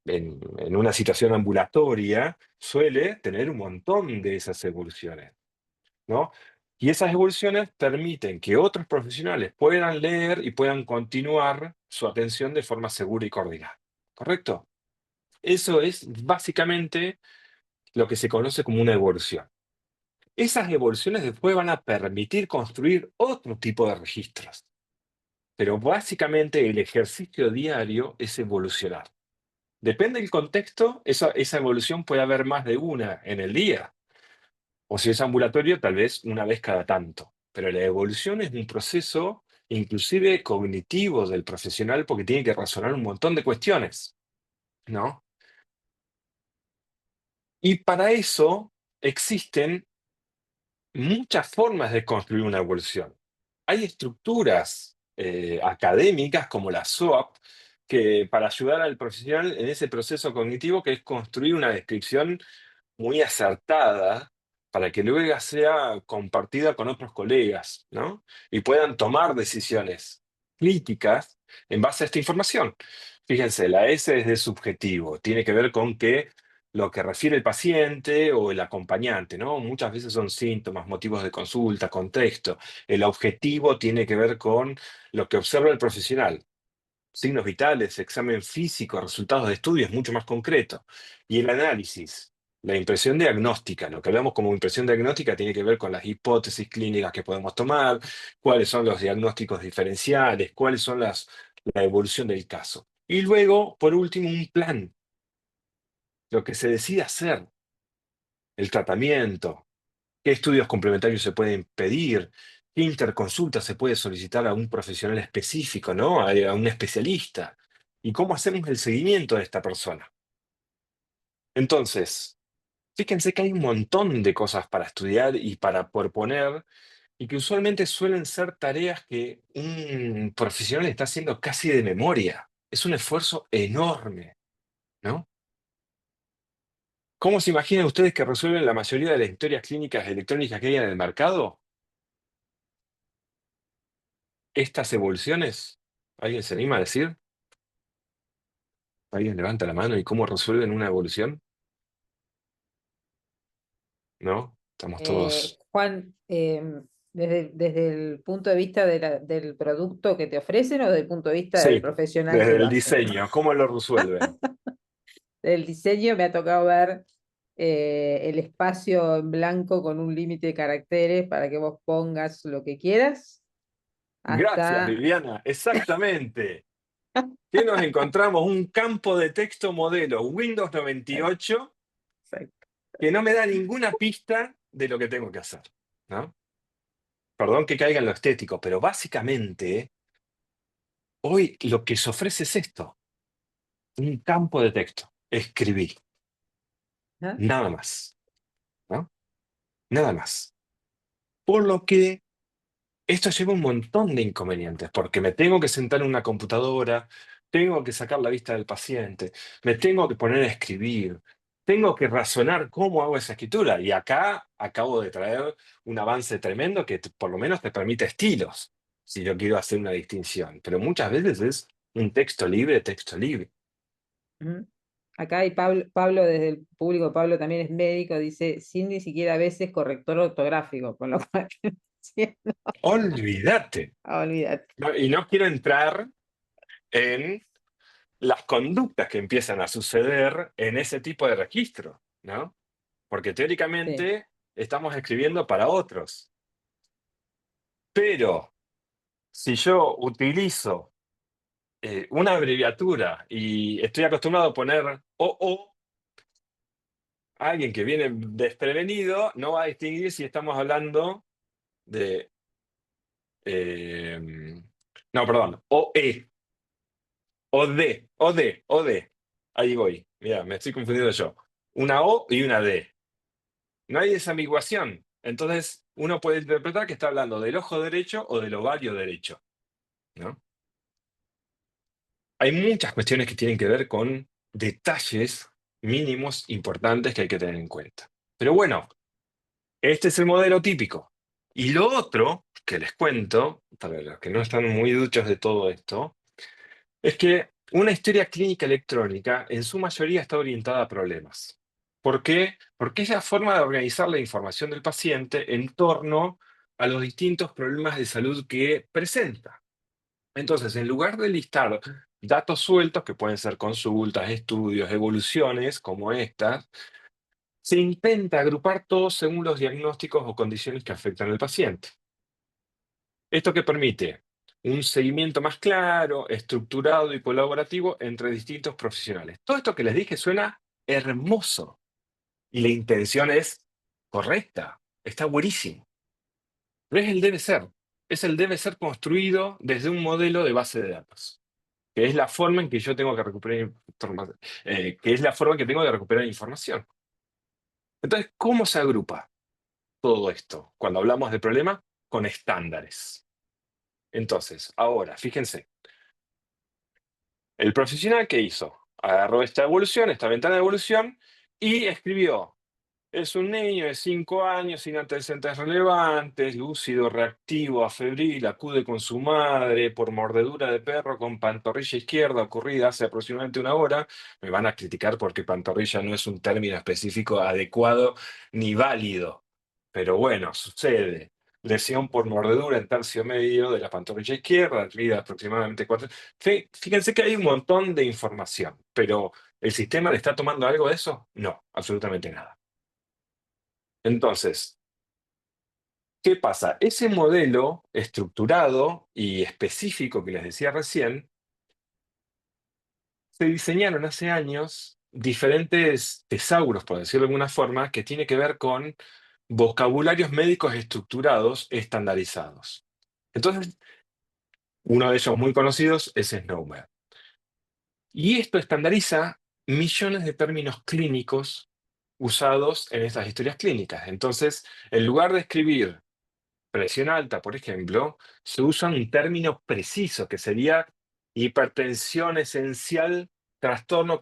en una situación ambulatoria suele tener un montón de esas evoluciones, ¿no? Y esas evoluciones permiten que otros profesionales puedan leer y puedan continuar su atención de forma segura y coordinada. ¿Correcto? Eso es básicamente lo que se conoce como una evolución. Esas evoluciones después van a permitir construir otro tipo de registros. Pero básicamente el ejercicio diario es evolucionar. Depende del contexto, esa evolución puede haber más de una en el día. O si es ambulatorio, tal vez una vez cada tanto. Pero la evolución es un proceso inclusive cognitivo del profesional porque tiene que razonar un montón de cuestiones, ¿no? Y para eso existen muchas formas de construir una evolución. Hay estructuras académicas como la SOAP que para ayudar al profesional en ese proceso cognitivo que es construir una descripción muy acertada para que luego sea compartida con otros colegas, ¿no? Y puedan tomar decisiones críticas en base a esta información. Fíjense, la S es de subjetivo, tiene que ver con que lo que refiere el paciente o el acompañante, ¿no? Muchas veces son síntomas, motivos de consulta, contexto. El objetivo tiene que ver con lo que observa el profesional, signos vitales, examen físico, resultados de estudios mucho más concreto. Y el análisis, la impresión diagnóstica, lo que hablamos como impresión diagnóstica tiene que ver con las hipótesis clínicas que podemos tomar, cuáles son los diagnósticos diferenciales, cuáles son la evolución del caso. Y luego, por último, un plan, lo que se decide hacer, el tratamiento, qué estudios complementarios se pueden pedir, qué interconsulta se puede solicitar a un profesional específico, ¿no? A un especialista. Y cómo hacemos el seguimiento de esta persona. Entonces, fíjense que hay un montón de cosas para estudiar y para proponer, y que usualmente suelen ser tareas que un profesional está haciendo casi de memoria. Es un esfuerzo enorme, ¿no? ¿Cómo se imaginan ustedes que resuelven la mayoría de las historias clínicas electrónicas que hay en el mercado? Estas evoluciones, ¿alguien se anima a decir? ¿Alguien levanta la mano y cómo resuelven una evolución? ¿No? Estamos todos... Juan, desde el punto de vista del producto que te ofrecen o desde el punto de vista del Sí, profesional que desde lo el hace. diseño, ¿cómo lo resuelven? Del diseño me ha tocado ver el espacio en blanco con un límite de caracteres para que vos pongas lo que quieras, Gracias, hasta... Viviana, exactamente. ¿Qué nos encontramos? Un campo de texto modelo Windows 98 Exacto. que no me da ninguna pista de lo que tengo que hacer, ¿no? Perdón que caiga en lo estético, pero básicamente hoy lo que se ofrece es esto, un campo de texto. Escribí, ¿Ah? nada más, ¿no? Nada más. Por lo que esto lleva un montón de inconvenientes, porque me tengo que sentar en una computadora, tengo que sacar la vista del paciente, me tengo que poner a escribir, tengo que razonar cómo hago esa escritura. Y acá acabo de traer un avance tremendo que por lo menos te permite estilos, si yo quiero hacer una distinción. Pero muchas veces es un texto libre, texto libre. Ujú. Acá hay Pablo, desde el público, Pablo también es médico, dice, sin ni siquiera a veces corrector ortográfico, con lo cual, sí, Olvídate. olvídate. Y no quiero entrar en las conductas que empiezan a suceder en ese tipo de registro, ¿no? Porque Sí. teóricamente estamos escribiendo para otros. Pero si yo utilizo una abreviatura y estoy acostumbrado a poner OO, alguien que viene desprevenido no va a distinguir si estamos hablando de... eh, no, perdón, OE, OD, OD, OD. Ahí voy. Mira, me estoy confundiendo yo. Una O y una D. No hay desambiguación. Entonces, uno puede interpretar que está hablando del ojo derecho o del ovario derecho, ¿no? Hay muchas cuestiones que tienen que ver con detalles mínimos importantes que hay que tener en cuenta. Pero bueno, este es el modelo típico. Y lo otro que les cuento, para los que no están muy duchos de todo esto, es que una historia clínica electrónica en su mayoría está orientada a problemas. ¿Por qué? Porque es la forma de organizar la información del paciente en torno a los distintos problemas de salud que presenta. Entonces, en lugar de listar datos sueltos, que pueden ser consultas, estudios, evoluciones como estas, se intenta agrupar todos según los diagnósticos o condiciones que afectan al paciente. ¿Esto qué permite? Un seguimiento más claro, estructurado y colaborativo entre distintos profesionales. Todo esto que les dije suena hermoso y la intención es correcta, está buenísimo. Pero es el debe ser. Es el debe ser construido desde un modelo de base de datos, que es la forma en que yo tengo que recuperar que es la forma en que tengo de recuperar información. Entonces, ¿cómo se agrupa todo esto cuando hablamos de problema? Con estándares. Entonces, ahora, fíjense, el profesional que hizo, agarró esta evolución, esta ventana de evolución, y escribió: es un niño de 5 años sin antecedentes relevantes, lúcido, reactivo, afebril, acude con su madre por mordedura de perro con pantorrilla izquierda ocurrida hace aproximadamente 1 hora. Me van a criticar porque pantorrilla no es un término específico adecuado ni válido. Pero bueno, sucede. Lesión por mordedura en tercio medio de la pantorrilla izquierda, herida aproximadamente 4. Fíjense que hay un montón de información, pero ¿el sistema le está tomando algo de eso? No, absolutamente nada. Entonces, ¿qué pasa? Ese modelo estructurado y específico que les decía recién, se diseñaron hace años diferentes tesauros, por decirlo de alguna forma, que tiene que ver con vocabularios médicos estructurados, estandarizados. Entonces, uno de ellos muy conocidos es Snowmed. Y esto estandariza millones de términos clínicos usados en estas historias clínicas. Entonces, en lugar de escribir presión alta, por ejemplo, se usa un término preciso que sería hipertensión esencial, trastorno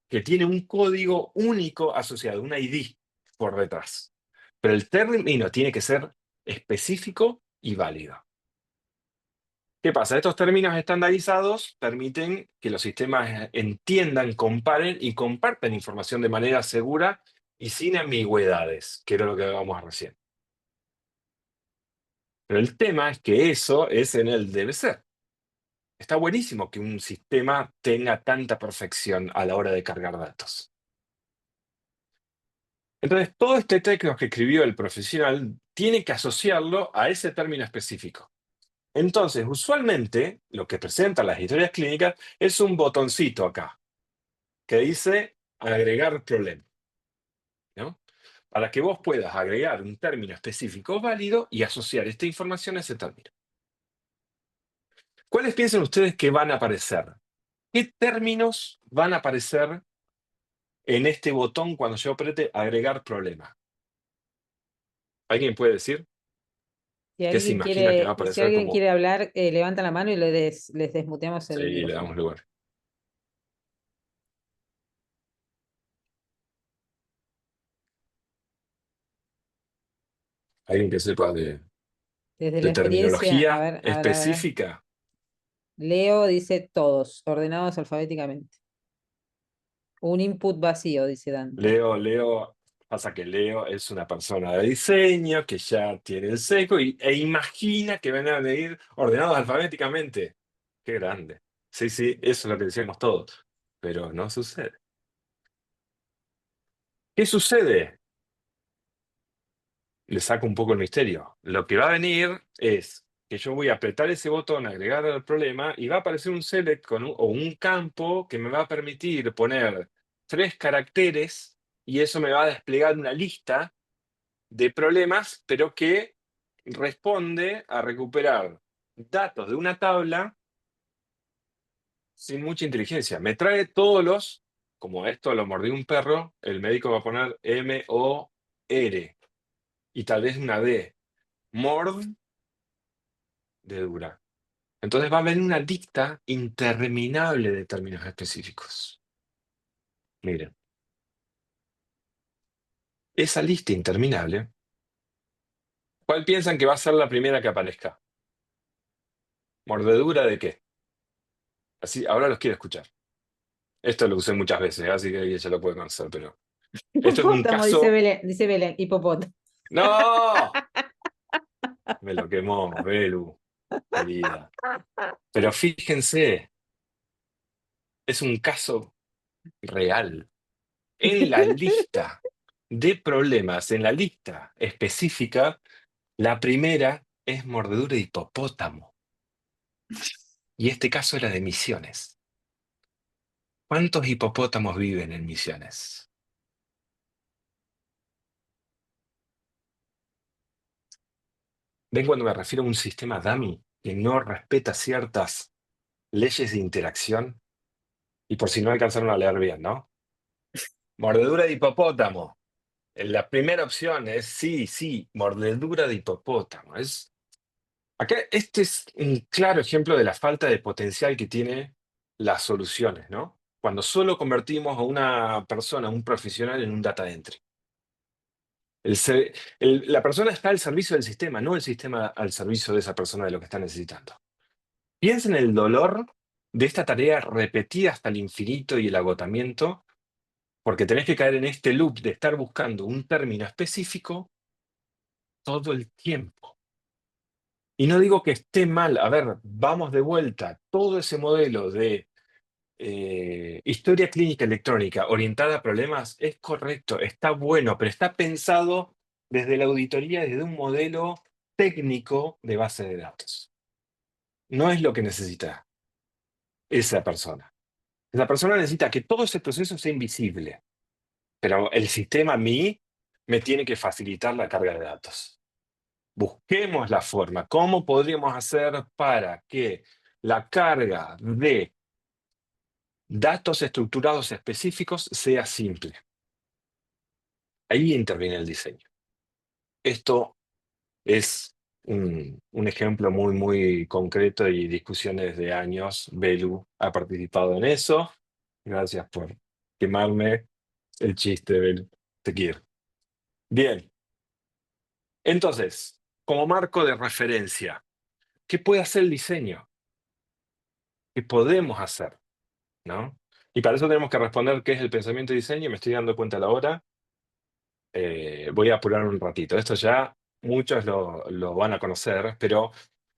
que tiene un código único asociado, un ID por detrás. Pero el término tiene que ser específico y válido. ¿Qué pasa? Estos términos estandarizados permiten que los sistemas entiendan, comparen y compartan información de manera segura y sin ambigüedades, que era lo que hablábamos recién. Pero el tema es que eso es en el debe ser. Está buenísimo que un sistema tenga tanta perfección a la hora de cargar datos. Entonces, todo este texto que escribió el profesional tiene que asociarlo a ese término específico. Entonces, usualmente, lo que presentan las historias clínicas es un botoncito acá, que dice agregar problema, ¿no? Para que vos puedas agregar un término específico válido y asociar esta información a ese término. ¿Cuáles piensan ustedes que van a aparecer? ¿Qué términos van a aparecer en este botón cuando yo apriete agregar problema? ¿Alguien puede decir Si qué se alguien imagina que va a quiere, si aparecer alguien como... quiere hablar, levanta la mano y les desmuteamos Sí, el le micrófono. damos lugar. ¿Alguien que sepa Desde de la experiencia, terminología a ver. específica? Leo dice todos, ordenados alfabéticamente. Un input vacío, dice Dante. Pasa que Leo es una persona de diseño que ya tiene el sesgo e imagina que van a venir ordenados alfabéticamente. Qué grande. Sí, sí, eso es lo que decíamos todos, pero no sucede. ¿Qué sucede? Le saco un poco el misterio. Lo que va a venir es que yo voy a apretar ese botón, agregar al problema, y va a aparecer un select o un campo que me va a permitir poner 3 caracteres y eso me va a desplegar una lista de problemas, pero que responde a recuperar datos de una tabla sin mucha inteligencia. Me trae todos como esto lo mordió un perro, el médico va a poner MOR y tal vez una D. mordedura. Entonces va a haber una lista interminable de términos específicos. Miren, esa lista interminable, ¿cuál piensan que va a ser la primera que aparezca? ¿Mordedura de qué? Así, ahora los quiero escuchar. Esto lo usé muchas veces, así que ella lo puede conocer, pero esto es un Hipopótamo, caso. Dice Belén, hipopótamo. ¡No! Me lo quemó, Belu, querida. Pero fíjense, es un caso real. En la lista de problemas, en la lista específica, la primera es mordedura de hipopótamo. Y este caso era de Misiones. ¿Cuántos hipopótamos viven en Misiones? ¿Ven cuando me refiero a un sistema dummy que no respeta ciertas leyes de interacción? Y por si no alcanzaron a leer bien, ¿no? Mordedura de hipopótamo. La primera opción es sí, sí, mordedura de hipopótamo. Acá este es un claro ejemplo de la falta de potencial que tiene las soluciones, ¿no? Cuando solo convertimos a una persona, un profesional, en un data entry. La persona está al servicio del sistema, no el sistema al servicio de esa persona de lo que está necesitando. Piensa en el dolor de esta tarea repetida hasta el infinito y el agotamiento, porque tenés que caer en este loop de estar buscando un término específico todo el tiempo. Y no digo que esté mal, a ver, vamos de vuelta, todo ese modelo de historia clínica electrónica orientada a problemas es correcto, está bueno, pero está pensado desde la auditoría, desde un modelo técnico de base de datos. No es lo que necesita esa persona. La persona necesita que todo ese proceso sea invisible, pero el sistema a mí me tiene que facilitar la carga de datos. Busquemos la forma. ¿Cómo podríamos hacer para que la carga de datos estructurados específicos sea simple? Ahí interviene el diseño. Esto es un ejemplo muy, muy concreto y discusiones de años. Belu ha participado en eso. Gracias por quemarme el chiste, Belu. Te quiero. Bien, entonces, como marco de referencia, ¿qué puede hacer el diseño? ¿Qué podemos hacer? ¿No? Y para eso tenemos que responder qué es el pensamiento de diseño. Me estoy dando cuenta a la hora. Voy a apurar un ratito. Esto ya muchos lo van a conocer, pero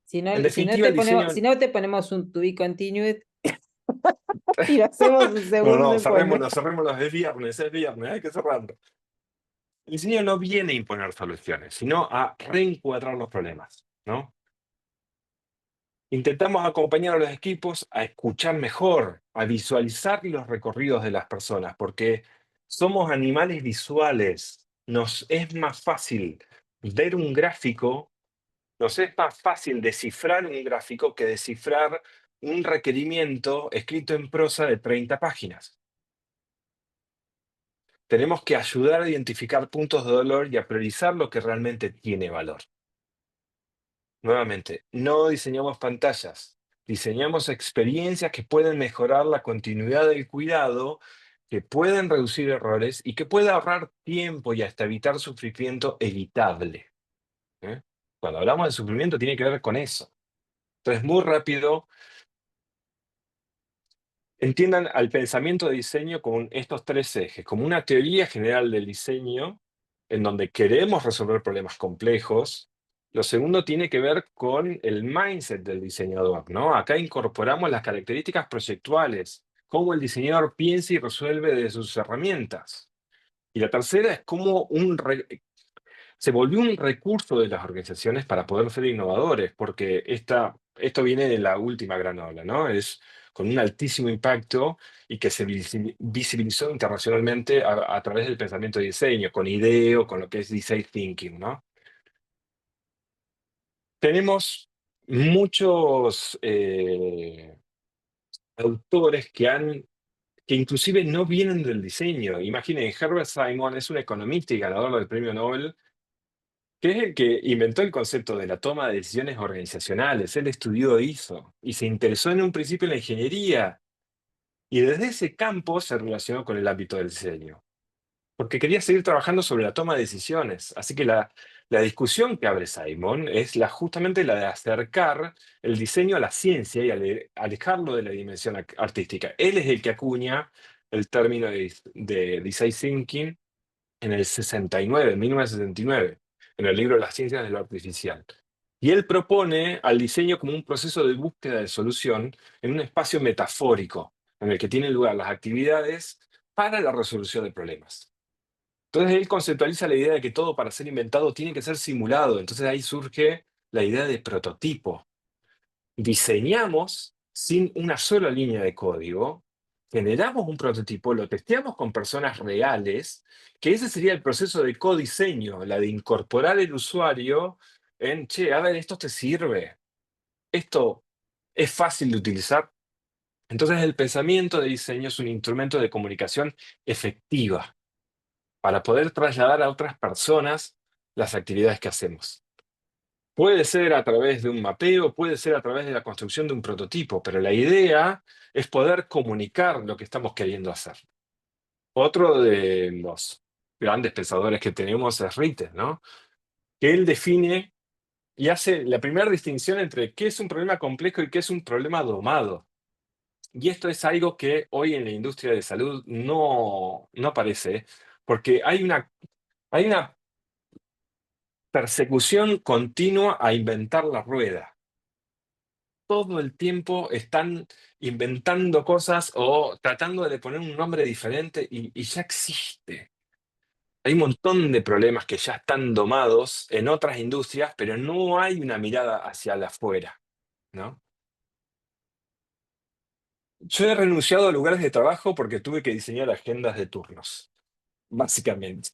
Si no, en definitiva el diseño. si no te ponemos un to be continued y lo hacemos un No, segundo no, informe. cerrémoslo, es viernes, hay que cerrarlo. El diseño no viene a imponer soluciones, sino a reencuadrar los problemas, ¿no? Intentamos acompañar a los equipos a escuchar mejor, a visualizar los recorridos de las personas, porque somos animales visuales. Nos es más fácil ver un gráfico, nos es más fácil descifrar un gráfico que descifrar un requerimiento escrito en prosa de 30 páginas. Tenemos que ayudar a identificar puntos de dolor y a priorizar lo que realmente tiene valor. Nuevamente, no diseñamos pantallas, diseñamos experiencias que pueden mejorar la continuidad del cuidado, que pueden reducir errores y que pueden ahorrar tiempo y hasta evitar sufrimiento evitable. ¿Eh? Cuando hablamos de sufrimiento tiene que ver con eso. Entonces, muy rápido, entiendan al pensamiento de diseño con estos tres ejes, como una teoría general del diseño, en donde queremos resolver problemas complejos. Lo segundo tiene que ver con el mindset del diseñador, ¿no? Acá incorporamos las características proyectuales, cómo el diseñador piensa y resuelve de sus herramientas. Y la tercera es cómo se volvió un recurso de las organizaciones para poder ser innovadores, porque esto viene de la última gran ola, ¿no? Es con un altísimo impacto y que se visibilizó internacionalmente a través del pensamiento de diseño, con IDEO, con lo que es design thinking, ¿no? Tenemos muchos autores que inclusive no vienen del diseño. Imaginen, Herbert Simon es un economista y ganador del premio Nobel que es el que inventó el concepto de la toma de decisiones organizacionales. Él estudió eso y se interesó en un principio en la ingeniería y desde ese campo se relacionó con el ámbito del diseño, porque quería seguir trabajando sobre la toma de decisiones. Así que la discusión que abre Simon es justamente la de acercar el diseño a la ciencia y alejarlo de la dimensión artística. Él es el que acuña el término de design thinking en el 69, en 1969, en el libro Las ciencias de lo artificial. Y él propone al diseño como un proceso de búsqueda de solución en un espacio metafórico, en el que tienen lugar las actividades para la resolución de problemas. Entonces él conceptualiza la idea de que todo para ser inventado tiene que ser simulado. Entonces ahí surge la idea de prototipo. Diseñamos sin una sola línea de código, generamos un prototipo, lo testeamos con personas reales, que ese sería el proceso de codiseño, la de incorporar el usuario en, che, a ver, esto te sirve, esto es fácil de utilizar. Entonces el pensamiento de diseño es un instrumento de comunicación efectiva para poder trasladar a otras personas las actividades que hacemos. Puede ser a través de un mapeo, puede ser a través de la construcción de un prototipo, pero la idea es poder comunicar lo que estamos queriendo hacer. Otro de los grandes pensadores que tenemos es Ritter, ¿no? Que él define y hace la primera distinción entre qué es un problema complejo y qué es un problema domado. Y esto es algo que hoy en la industria de salud no aparece, porque hay una persecución continua a inventar la rueda. Todo el tiempo están inventando cosas o tratando de poner un nombre diferente y ya existe. Hay un montón de problemas que ya están domados en otras industrias, pero no hay una mirada hacia la afuera, ¿no? Yo he renunciado a lugares de trabajo porque tuve que diseñar agendas de turnos, básicamente.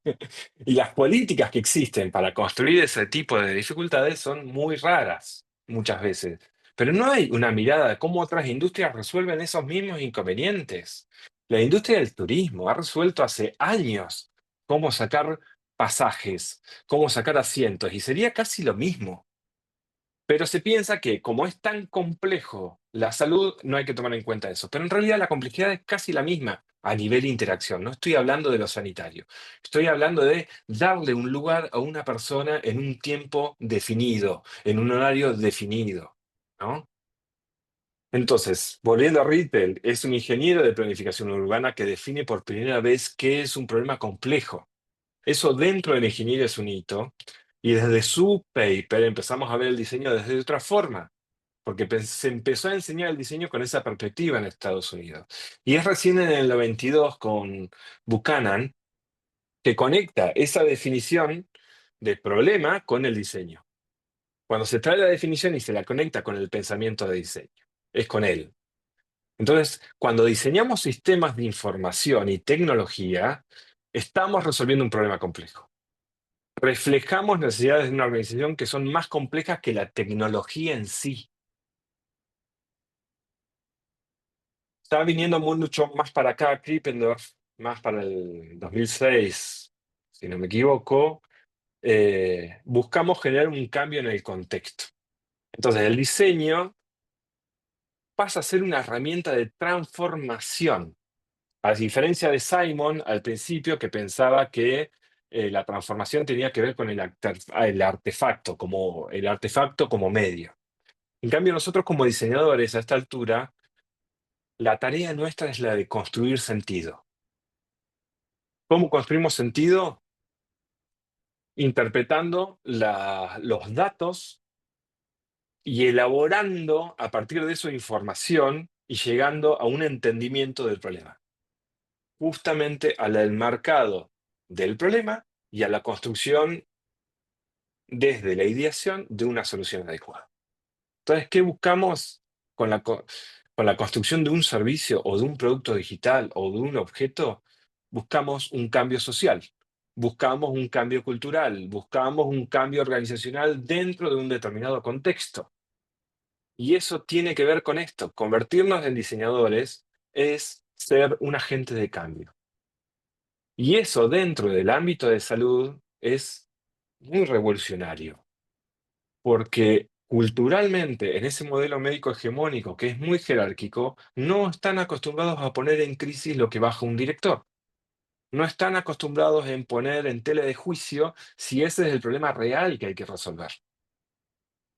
Y las políticas que existen para construir ese tipo de dificultades son muy raras, muchas veces. Pero no hay una mirada de cómo otras industrias resuelven esos mismos inconvenientes. La industria del turismo ha resuelto hace años cómo sacar pasajes, cómo sacar asientos, y sería casi lo mismo. Pero se piensa que como es tan complejo la salud, no hay que tomar en cuenta eso. Pero en realidad la complejidad es casi la misma a nivel de interacción. No estoy hablando de lo sanitario. Estoy hablando de darle un lugar a una persona en un tiempo definido, en un horario definido, ¿no? Entonces, volviendo a Rittel, es un ingeniero de planificación urbana que define por primera vez qué es un problema complejo. Eso dentro de la ingeniería es un hito. Y desde su paper empezamos a ver el diseño desde otra forma porque se empezó a enseñar el diseño con esa perspectiva en Estados Unidos. Y es recién en el 92 con Buchanan que conecta esa definición de problema con el diseño. Cuando se trae la definición y se la conecta con el pensamiento de diseño, es con él. Entonces, cuando diseñamos sistemas de información y tecnología, estamos resolviendo un problema complejo. Reflejamos necesidades de una organización que son más complejas que la tecnología en sí. Estaba viniendo mucho más para acá, Krippendorf, más para el 2006, si no me equivoco. Buscamos generar un cambio en el contexto. Entonces, el diseño pasa a ser una herramienta de transformación, a diferencia de Simon al principio, que pensaba que la transformación tenía que ver con el artefacto, como el artefacto como medio. En cambio, nosotros como diseñadores a esta altura, la tarea nuestra es la de construir sentido. ¿Cómo construimos sentido? Interpretando los datos y elaborando a partir de eso información y llegando a un entendimiento del problema. Justamente al enmarcado del problema y a la construcción desde la ideación de una solución adecuada. Entonces, ¿qué buscamos con la construcción de un servicio o de un producto digital o de un objeto? Buscamos un cambio social, buscamos un cambio cultural, buscamos un cambio organizacional dentro de un determinado contexto. Y eso tiene que ver con esto. Convertirnos en diseñadores es ser un agente de cambio. Y eso dentro del ámbito de salud es muy revolucionario, porque culturalmente en ese modelo médico hegemónico que es muy jerárquico, no están acostumbrados a poner en crisis lo que baja un director. No están acostumbrados en poner en tela de juicio si ese es el problema real que hay que resolver.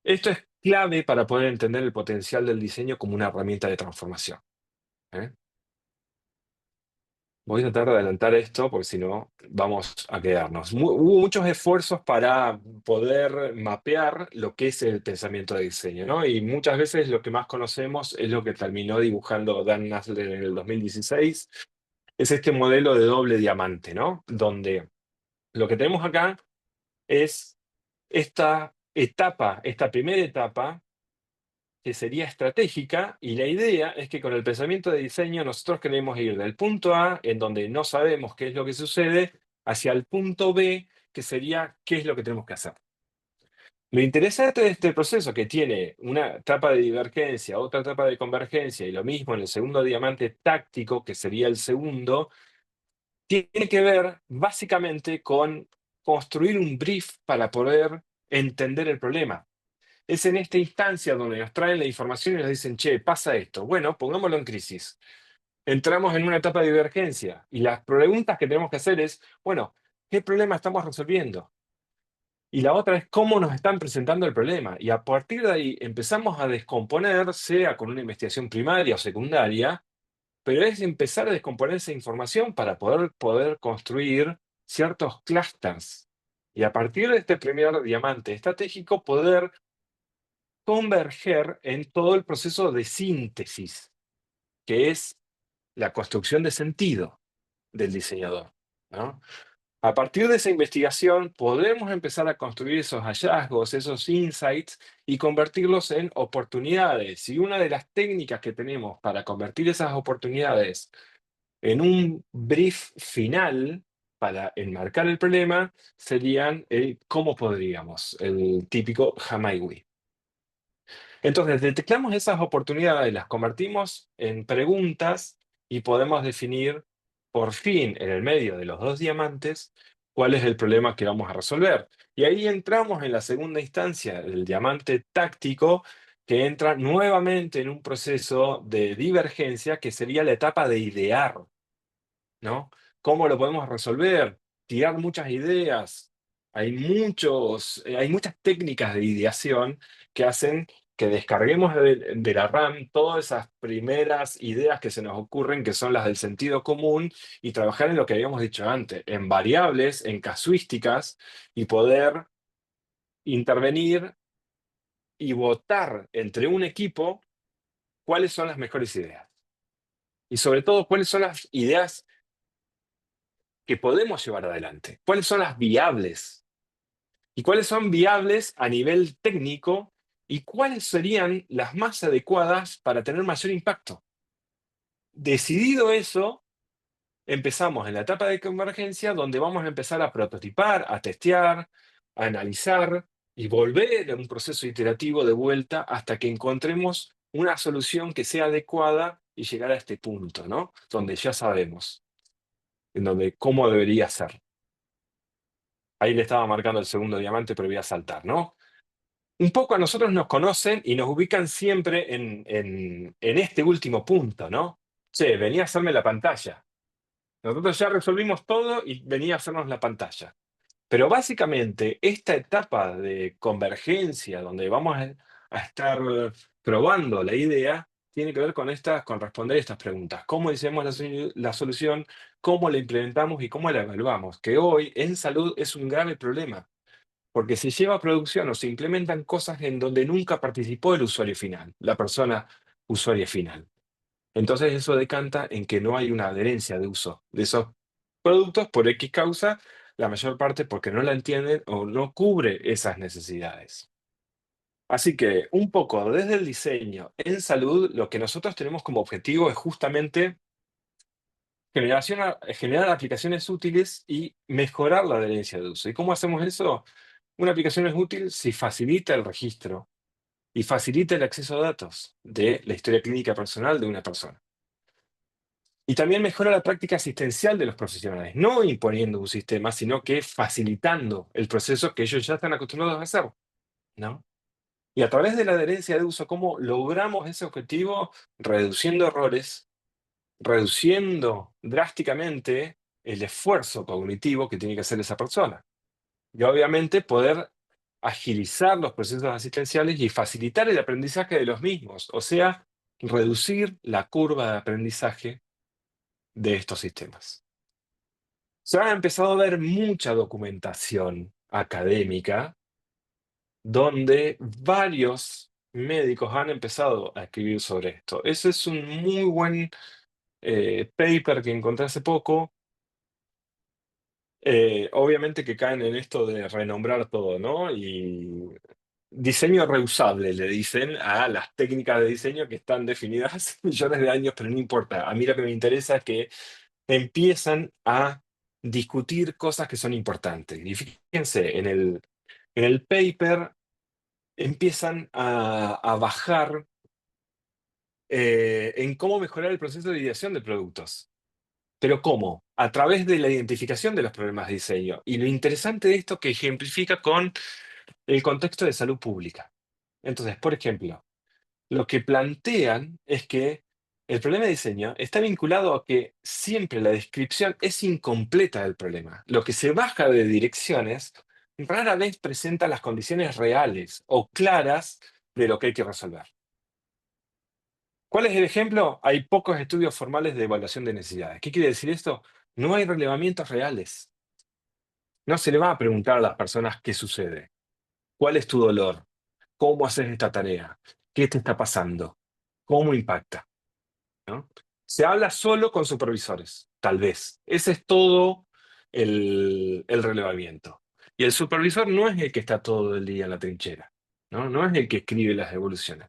Esto es clave para poder entender el potencial del diseño como una herramienta de transformación. ¿Eh? Voy a tratar de adelantar esto porque si no vamos a quedarnos. Hubo muchos esfuerzos para poder mapear lo que es el pensamiento de diseño, ¿no? Y muchas veces lo que más conocemos es lo que terminó dibujando Dan Nasler en el 2016. Es este modelo de doble diamante, ¿no? Donde lo que tenemos acá es esta etapa, esta primera etapa que sería estratégica, y la idea es que con el pensamiento de diseño nosotros queremos ir del punto A, en donde no sabemos qué es lo que sucede, hacia el punto B, que sería qué es lo que tenemos que hacer. Lo interesante de este proceso, que tiene una etapa de divergencia, otra etapa de convergencia, y lo mismo en el segundo diamante táctico, que sería el segundo, tiene que ver básicamente con construir un brief para poder entender el problema. Es en esta instancia donde nos traen la información y nos dicen, che, pasa esto. Bueno, pongámoslo en crisis. Entramos en una etapa de divergencia y las preguntas que tenemos que hacer es, bueno, ¿qué problema estamos resolviendo? Y la otra es cómo nos están presentando el problema. Y a partir de ahí empezamos a descomponer, sea con una investigación primaria o secundaria, pero es empezar a descomponer esa información para poder construir ciertos clústeres. Y a partir de este primer diamante estratégico, poder converger en todo el proceso de síntesis, que es la construcción de sentido del diseñador, ¿no? A partir de esa investigación, podemos empezar a construir esos hallazgos, esos insights y convertirlos en oportunidades. Y una de las técnicas que tenemos para convertir esas oportunidades en un brief final para enmarcar el problema serían el cómo podríamos, el típico Jamaiwi. Entonces, detectamos esas oportunidades, las convertimos en preguntas y podemos definir, por fin, en el medio de los dos diamantes, cuál es el problema que vamos a resolver. Y ahí entramos en la segunda instancia, el diamante táctico, que entra nuevamente en un proceso de divergencia, que sería la etapa de idear, ¿no? ¿Cómo lo podemos resolver? Tirar muchas ideas. Hay muchas técnicas de ideación que hacen que descarguemos de la RAM todas esas primeras ideas que se nos ocurren, que son las del sentido común, y trabajar en lo que habíamos dicho antes, en variables, en casuísticas, y poder intervenir y votar entre un equipo cuáles son las mejores ideas. Y sobre todo, cuáles son las ideas que podemos llevar adelante, cuáles son las viables y cuáles son viables a nivel técnico y cuáles serían las más adecuadas para tener mayor impacto. Decidido eso, empezamos en la etapa de convergencia donde vamos a empezar a prototipar, a testear, a analizar y volver a un proceso iterativo de vuelta hasta que encontremos una solución que sea adecuada y llegar a este punto, ¿no? Donde ya sabemos, en donde cómo debería ser. Ahí le estaba marcando el segundo diamante, pero voy a saltar, ¿no? Un poco a nosotros nos conocen y nos ubican siempre en este último punto, ¿no? Che, venía a hacerme la pantalla. Nosotros ya resolvimos todo y venía a hacernos la pantalla. Pero básicamente esta etapa de convergencia, donde vamos a estar probando la idea, tiene que ver con responder estas preguntas. ¿Cómo diseñamos la solución? ¿Cómo la implementamos y cómo la evaluamos? Que hoy en salud es un grave problema, porque se lleva a producción o se implementan cosas en donde nunca participó el usuario final, la persona usuaria final. Entonces eso decanta en que no hay una adherencia de uso de esos productos por X causa, la mayor parte porque no la entienden o no cubre esas necesidades. Así que un poco desde el diseño en salud, lo que nosotros tenemos como objetivo es justamente generar aplicaciones útiles y mejorar la adherencia de uso. ¿Y cómo hacemos eso? Una aplicación es útil si facilita el registro y facilita el acceso a datos de la historia clínica personal de una persona. Y también mejora la práctica asistencial de los profesionales, no imponiendo un sistema, sino que facilitando el proceso que ellos ya están acostumbrados a hacer, ¿no? Y a través de la adherencia de uso, ¿cómo logramos ese objetivo? Reduciendo errores, reduciendo drásticamente el esfuerzo cognitivo que tiene que hacer esa persona. Y obviamente poder agilizar los procesos asistenciales y facilitar el aprendizaje de los mismos, o sea, reducir la curva de aprendizaje de estos sistemas. Se ha empezado a ver mucha documentación académica donde varios médicos han empezado a escribir sobre esto. Ese es un muy buen paper que encontré hace poco. Obviamente que caen en esto de renombrar todo, ¿no? Y diseño reusable, le dicen a las técnicas de diseño que están definidas hace millones de años, pero no importa. A mí lo que me interesa es que empiezan a discutir cosas que son importantes. Y fíjense, en el paper empiezan a bajar en cómo mejorar el proceso de ideación de productos. ¿Pero cómo? A través de la identificación de los problemas de diseño. Y lo interesante de esto que ejemplifica con el contexto de salud pública. Entonces, por ejemplo, lo que plantean es que el problema de diseño está vinculado a que siempre la descripción es incompleta del problema. Lo que se baja de direcciones rara vez presenta las condiciones reales o claras de lo que hay que resolver. ¿Cuál es el ejemplo? Hay pocos estudios formales de evaluación de necesidades. ¿Qué quiere decir esto? No hay relevamientos reales. No se le va a preguntar a las personas qué sucede. ¿Cuál es tu dolor? ¿Cómo haces esta tarea? ¿Qué te está pasando? ¿Cómo impacta? ¿No? Se habla solo con supervisores, tal vez. Ese es todo el relevamiento. Y el supervisor no es el que está todo el día en la trinchera, ¿no? No es el que escribe las evoluciones.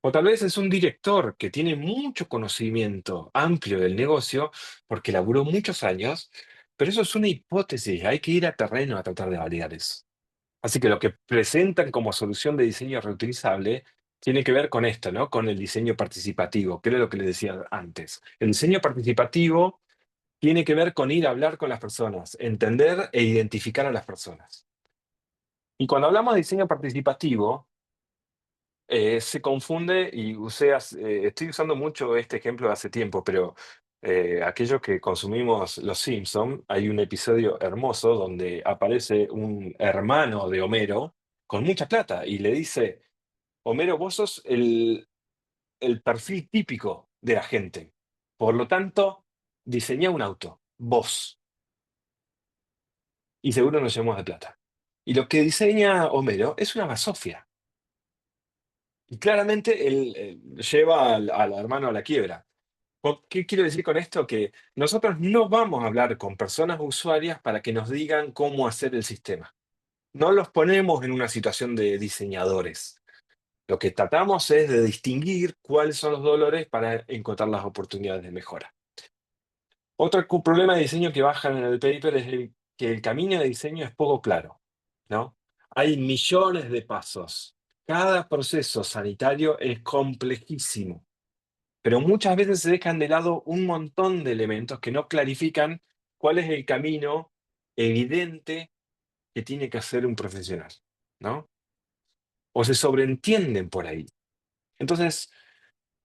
O tal vez es un director que tiene mucho conocimiento amplio del negocio porque laburó muchos años, pero eso es una hipótesis, hay que ir a terreno a tratar de validar eso. Así que lo que presentan como solución de diseño reutilizable tiene que ver con esto, ¿no? Con el diseño participativo, que era lo que les decía antes. El diseño participativo tiene que ver con ir a hablar con las personas, entender e identificar a las personas. Y cuando hablamos de diseño participativo, se confunde y estoy usando mucho este ejemplo de hace tiempo, pero aquellos que consumimos Los Simpson, hay un episodio hermoso donde aparece un hermano de Homero con mucha plata y le dice, Homero, vos sos el perfil típico de la gente. Por lo tanto, diseñá un auto, vos, y seguro nos llevamos de plata. Y lo que diseña Homero es una basofia. Y claramente él lleva al hermano a la quiebra. ¿Qué quiero decir con esto? Que nosotros no vamos a hablar con personas usuarias para que nos digan cómo hacer el sistema. No los ponemos en una situación de diseñadores. Lo que tratamos es de distinguir cuáles son los dolores para encontrar las oportunidades de mejora. Otro problema de diseño que bajan en el paper es que el camino de diseño es poco claro, ¿no? Hay millones de pasos. Cada proceso sanitario es complejísimo, pero muchas veces se dejan de lado un montón de elementos que no clarifican cuál es el camino evidente que tiene que hacer un profesional, ¿no? O se sobreentienden por ahí. Entonces,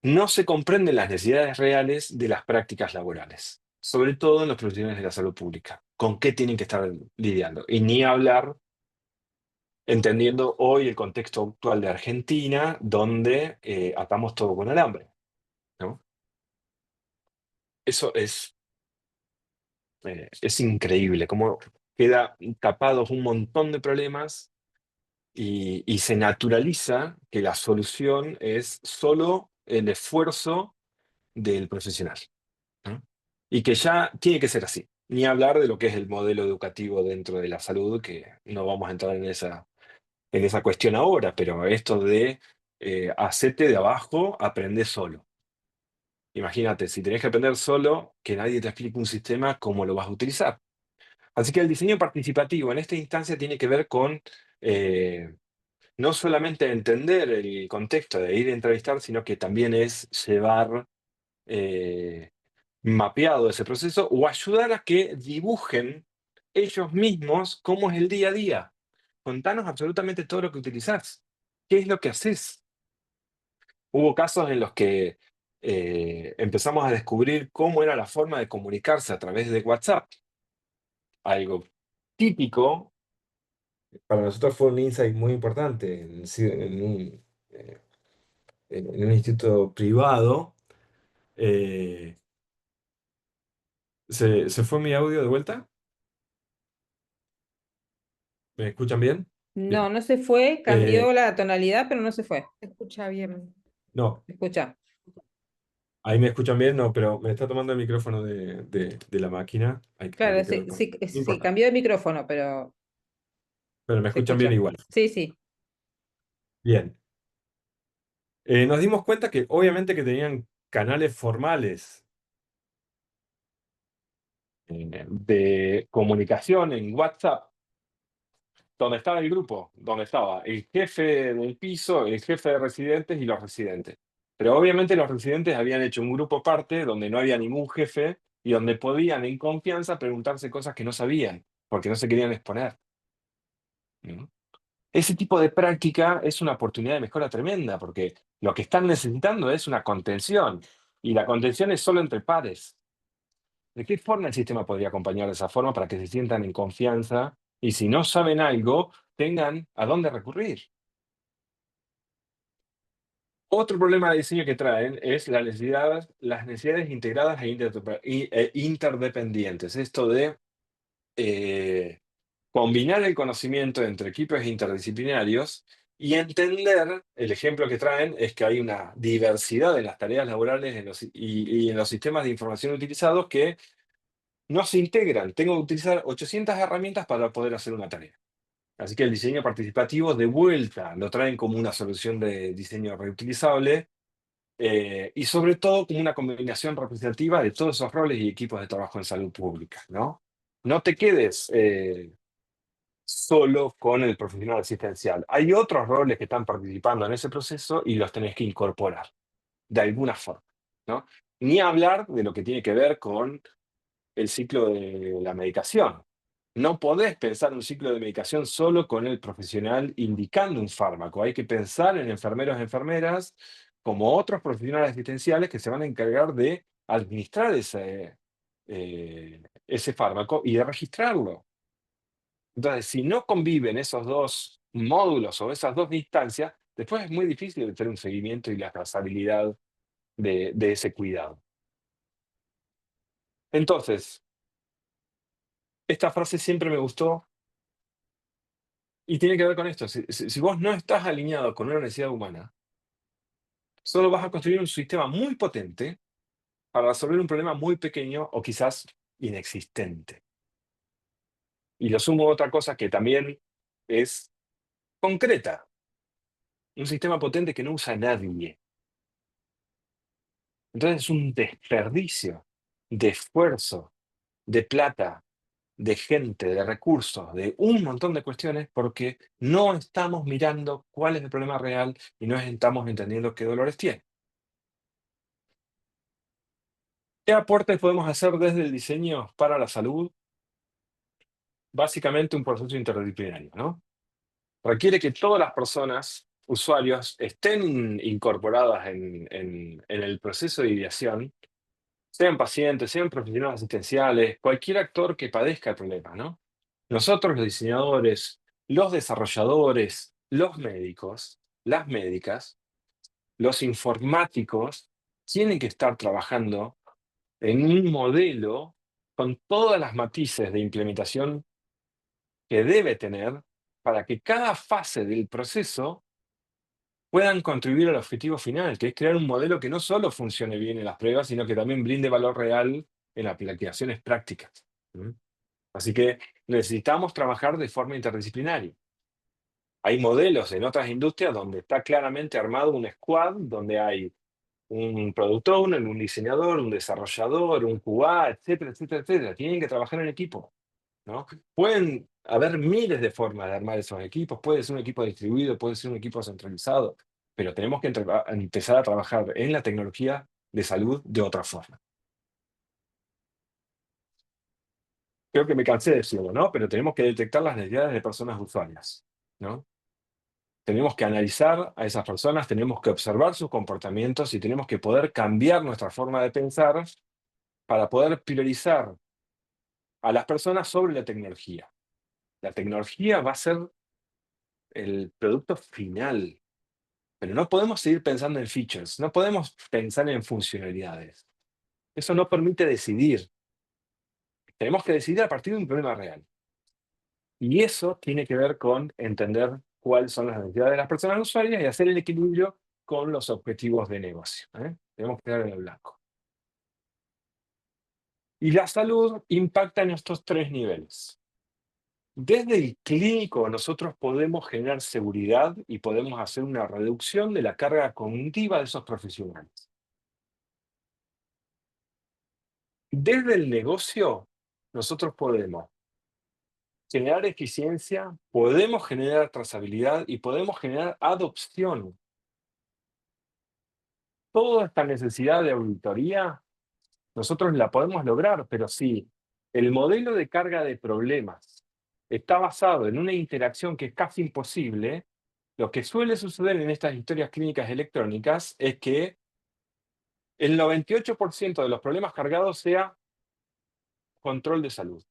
no se comprenden las necesidades reales de las prácticas laborales, sobre todo en los profesionales de la salud pública, con qué tienen que estar lidiando. Y ni hablar entendiendo hoy el contexto actual de Argentina, donde atamos todo con alambre, ¿no? Eso es increíble, cómo queda tapados un montón de problemas y se naturaliza que la solución es solo el esfuerzo del profesional, ¿no? Y que ya tiene que ser así. Ni hablar de lo que es el modelo educativo dentro de la salud, que no vamos a entrar en esa cuestión ahora, pero esto de hacete de abajo, aprende solo. Imagínate, si tenés que aprender solo, que nadie te explique un sistema, ¿cómo lo vas a utilizar? Así que el diseño participativo en esta instancia tiene que ver con eh, no solamente entender el contexto de ir a entrevistar, sino que también es llevar mapeado ese proceso o ayudar a que dibujen ellos mismos cómo es el día a día. Contanos absolutamente todo lo que utilizás. ¿Qué es lo que haces? Hubo casos en los que empezamos a descubrir cómo era la forma de comunicarse a través de WhatsApp. Algo típico, para nosotros fue un insight muy importante eh, en un instituto privado. Eh, ¿se fue mi audio de vuelta? ¿Me escuchan bien? No, Bien. no se fue, cambió Eh, la tonalidad, pero no se fue. Se escucha bien. no, Escucha. ahí me escuchan bien, no, pero me está tomando el micrófono de la máquina. Hay Claro, que sí, ver por qué. sí, No sí, importa, cambió de micrófono, pero pero me se escuchan bien escucha. igual. Sí, sí. Bien. Nos dimos cuenta que obviamente que tenían canales formales de comunicación en WhatsApp, donde estaba el grupo, donde estaba el jefe del piso, el jefe de residentes y los residentes. Pero obviamente los residentes habían hecho un grupo aparte donde no había ningún jefe y donde podían en confianza preguntarse cosas que no sabían, porque no se querían exponer. ¿No? Ese tipo de práctica es una oportunidad de mejora tremenda, porque lo que están necesitando es una contención, y la contención es solo entre pares. ¿De qué forma el sistema podría acompañar de esa forma para que se sientan en confianza y si no saben algo, tengan a dónde recurrir? Otro problema de diseño que traen es las necesidades integradas e interdependientes. Esto de eh, combinar el conocimiento entre equipos interdisciplinarios y entender, el ejemplo que traen es que hay una diversidad en las tareas laborales y en los sistemas de información utilizados que no se integran. Tengo que utilizar 800 herramientas para poder hacer una tarea. Así que el diseño participativo de vuelta lo traen como una solución de diseño reutilizable y sobre todo como una combinación representativa de todos esos roles y equipos de trabajo en salud pública, ¿no? No te quedes solo con el profesional asistencial. Hay otros roles que están participando en ese proceso y los tenés que incorporar de alguna forma, ¿no? Ni hablar de lo que tiene que ver con el ciclo de la medicación. No podés pensar un ciclo de medicación solo con el profesional indicando un fármaco. Hay que pensar en enfermeros y enfermeras como otros profesionales asistenciales que se van a encargar de administrar ese fármaco y de registrarlo. Entonces, si no conviven esos dos módulos o esas dos instancias, después es muy difícil hacer un seguimiento y la trazabilidad de ese cuidado. Entonces, esta frase siempre me gustó y tiene que ver con esto. Si vos no estás alineado con una necesidad humana, solo vas a construir un sistema muy potente para resolver un problema muy pequeño o quizás inexistente. Y lo sumo a otra cosa que también es concreta. Un sistema potente que no usa a nadie. Entonces es un desperdicio de esfuerzo, de plata, de gente, de recursos, de un montón de cuestiones, porque no estamos mirando cuál es el problema real y no estamos entendiendo qué dolores tiene. ¿Qué aportes podemos hacer desde el diseño para la salud? Básicamente un proceso interdisciplinario, ¿no? Requiere que todas las personas, usuarios, estén incorporadas en el proceso de ideación, sean pacientes, sean profesionales asistenciales, cualquier actor que padezca el problema, ¿no? Nosotros, los diseñadores, los desarrolladores, los médicos, las médicas, los informáticos, tienen que estar trabajando en un modelo con todas las matices de implementación que debe tener para que cada fase del proceso puedan contribuir al objetivo final, que es crear un modelo que no solo funcione bien en las pruebas, sino que también brinde valor real en aplicaciones prácticas. ¿Mm? Así que necesitamos trabajar de forma interdisciplinaria. Hay modelos en otras industrias donde está claramente armado un squad, donde hay un product owner, un diseñador, un desarrollador, un QA, etcétera, etcétera, etcétera. Tienen que trabajar en equipo, ¿no? Pueden haber miles de formas de armar esos equipos, puede ser un equipo distribuido, puede ser un equipo centralizado, pero tenemos que empezar a trabajar en la tecnología de salud de otra forma. creo que me cansé de decirlo, ¿no? Pero tenemos que detectar las necesidades de personas usuarias, ¿no? Tenemos que analizar a esas personas, tenemos que observar sus comportamientos y tenemos que poder cambiar nuestra forma de pensar para poder priorizar a las personas sobre la tecnología. La tecnología va a ser el producto final, pero no podemos seguir pensando en features, no podemos pensar en funcionalidades. Eso no permite decidir. Tenemos que decidir a partir de un problema real. Y eso tiene que ver con entender cuáles son las necesidades de las personas usuarias y hacer el equilibrio con los objetivos de negocio, ¿eh? Tenemos que quedar en el blanco. Y la salud impacta en estos tres niveles. Desde el clínico nosotros podemos generar seguridad y podemos hacer una reducción de la carga cognitiva de esos profesionales. Desde el negocio nosotros podemos generar eficiencia, podemos generar trazabilidad y podemos generar adopción. Toda esta necesidad de auditoría nosotros la podemos lograr, pero si el modelo de carga de problemas está basado en una interacción que es casi imposible, lo que suele suceder en estas historias clínicas electrónicas es que el 98% de los problemas cargados sea control de salud.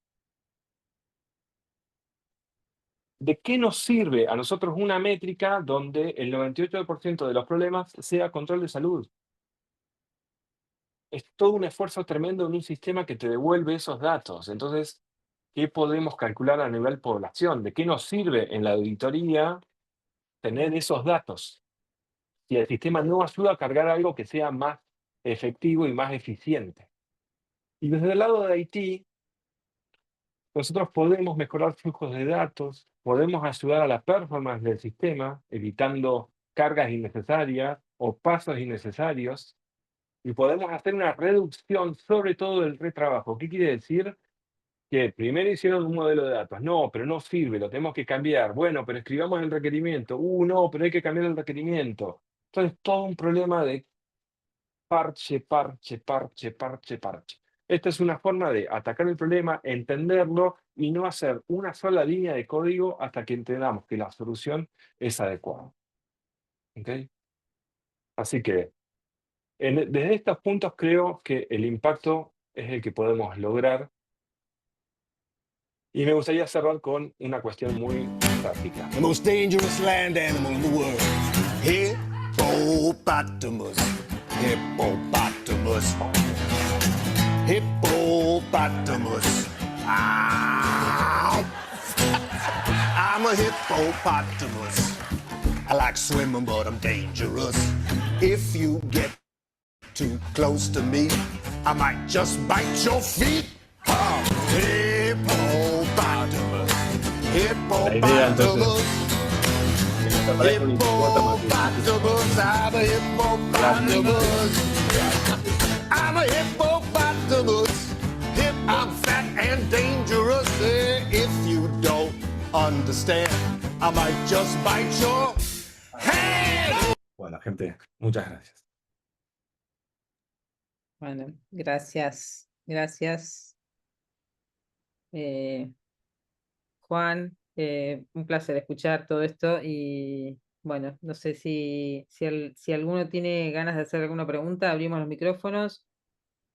¿De qué nos sirve a nosotros una métrica donde el 98% de los problemas sea control de salud? Es todo un esfuerzo tremendo en un sistema que te devuelve esos datos. Entonces, ¿qué podemos calcular a nivel población? ¿De qué nos sirve en la auditoría tener esos datos? Si el sistema no ayuda a cargar algo que sea más efectivo y más eficiente. Y desde el lado de IT, nosotros podemos mejorar flujos de datos, podemos ayudar a la performance del sistema, evitando cargas innecesarias o pasos innecesarios, y podemos hacer una reducción sobre todo del retrabajo. ¿Qué quiere decir? Que primero hicieron un modelo de datos. No, pero no sirve, lo tenemos que cambiar. Bueno, pero escribamos el requerimiento. No, pero hay que cambiar el requerimiento. Entonces, todo un problema de parche, parche, parche, parche, parche. Esta es una forma de atacar el problema, entenderlo y no hacer una sola línea de código hasta que entendamos que la solución es adecuada. ¿Ok? Así que, desde estos puntos creo que el impacto es el que podemos lograr. Y me gustaría cerrar con una cuestión muy práctica. The most dangerous land animal in the world. Hippopotamus. Hippopotamus. Hippopotamus. Ow! I'm a hippopotamus. I like swimming, but I'm dangerous. If you get too close to me, I might just bite your feet. Oh, hippopotamus. La idea entonces Hippopotamus. es que nos aparezca un hipopótamo que Hippopotamus, I'm a hippopotamus. I'm a hippopotamus. I'm fat and dangerous. If you don't understand, I might just bite your hand. Bueno, gente, muchas gracias. Bueno, gracias, gracias. Juan, un placer escuchar todo esto y bueno, no sé si alguno tiene ganas de hacer alguna pregunta, abrimos los micrófonos.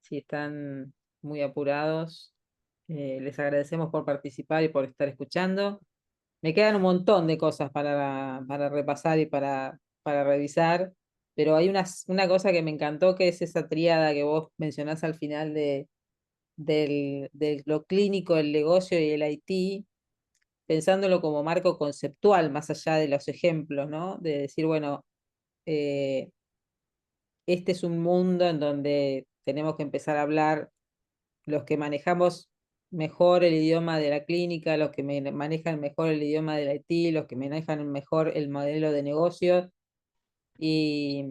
Si están muy apurados, les agradecemos por participar y por estar escuchando. Me quedan un montón de cosas para repasar y para revisar, pero hay una cosa que me encantó, que es esa tríada que vos mencionás al final de lo clínico, el negocio y el IT, pensándolo como marco conceptual, más allá de los ejemplos, ¿no? De decir, bueno, este es un mundo en donde tenemos que empezar a hablar los que manejamos mejor el idioma de la clínica, los que manejan mejor el idioma del IT, los que manejan mejor el modelo de negocio. Y,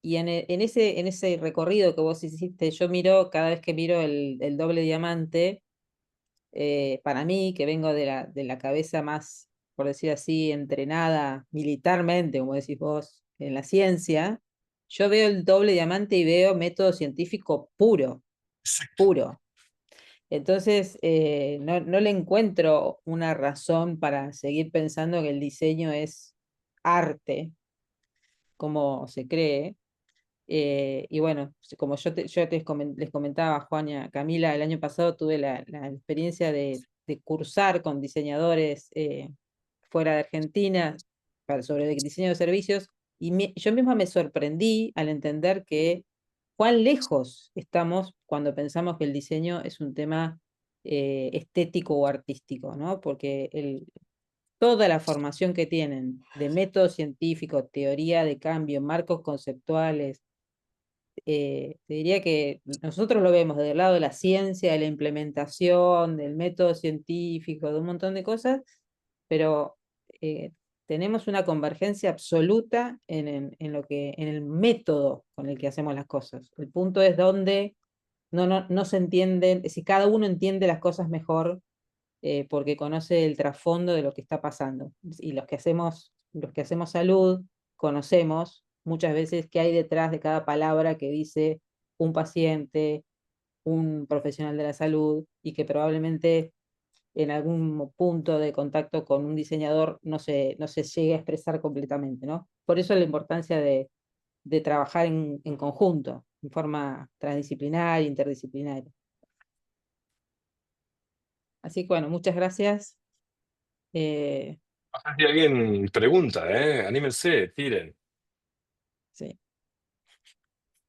en ese recorrido que vos hiciste, yo miro, cada vez que miro el doble diamante, para mí, que vengo de la cabeza más, por decir así, entrenada militarmente, como decís vos, en la ciencia, yo veo el doble diamante y veo método científico puro, puro. Entonces, no le encuentro una razón para seguir pensando que el diseño es arte, como se cree. Y bueno, como les comentaba, Juan y a Camila, el año pasado tuve la experiencia de cursar con diseñadores fuera de Argentina sobre el diseño de servicios, y yo misma me sorprendí al entender que cuán lejos estamos cuando pensamos que el diseño es un tema estético o artístico, ¿no? Porque toda la formación que tienen de método científico, teoría de cambio, marcos conceptuales, te diría que nosotros lo vemos del lado de la ciencia, de la implementación, del método científico, de un montón de cosas, pero eh, tenemos una convergencia absoluta en el método con el que hacemos las cosas. El punto es donde no se entienden, si cada uno entiende las cosas mejor porque conoce el trasfondo de lo que está pasando. Y los que hacemos salud, conocemos muchas veces qué hay detrás de cada palabra que dice un paciente, un profesional de la salud, y que probablemente en algún punto de contacto con un diseñador no se llegue a expresar completamente, ¿no? Por eso la importancia de trabajar en conjunto, en forma transdisciplinaria, interdisciplinaria. Así que bueno, muchas gracias. Eh, Si alguien pregunta, anímense, tiren. sí.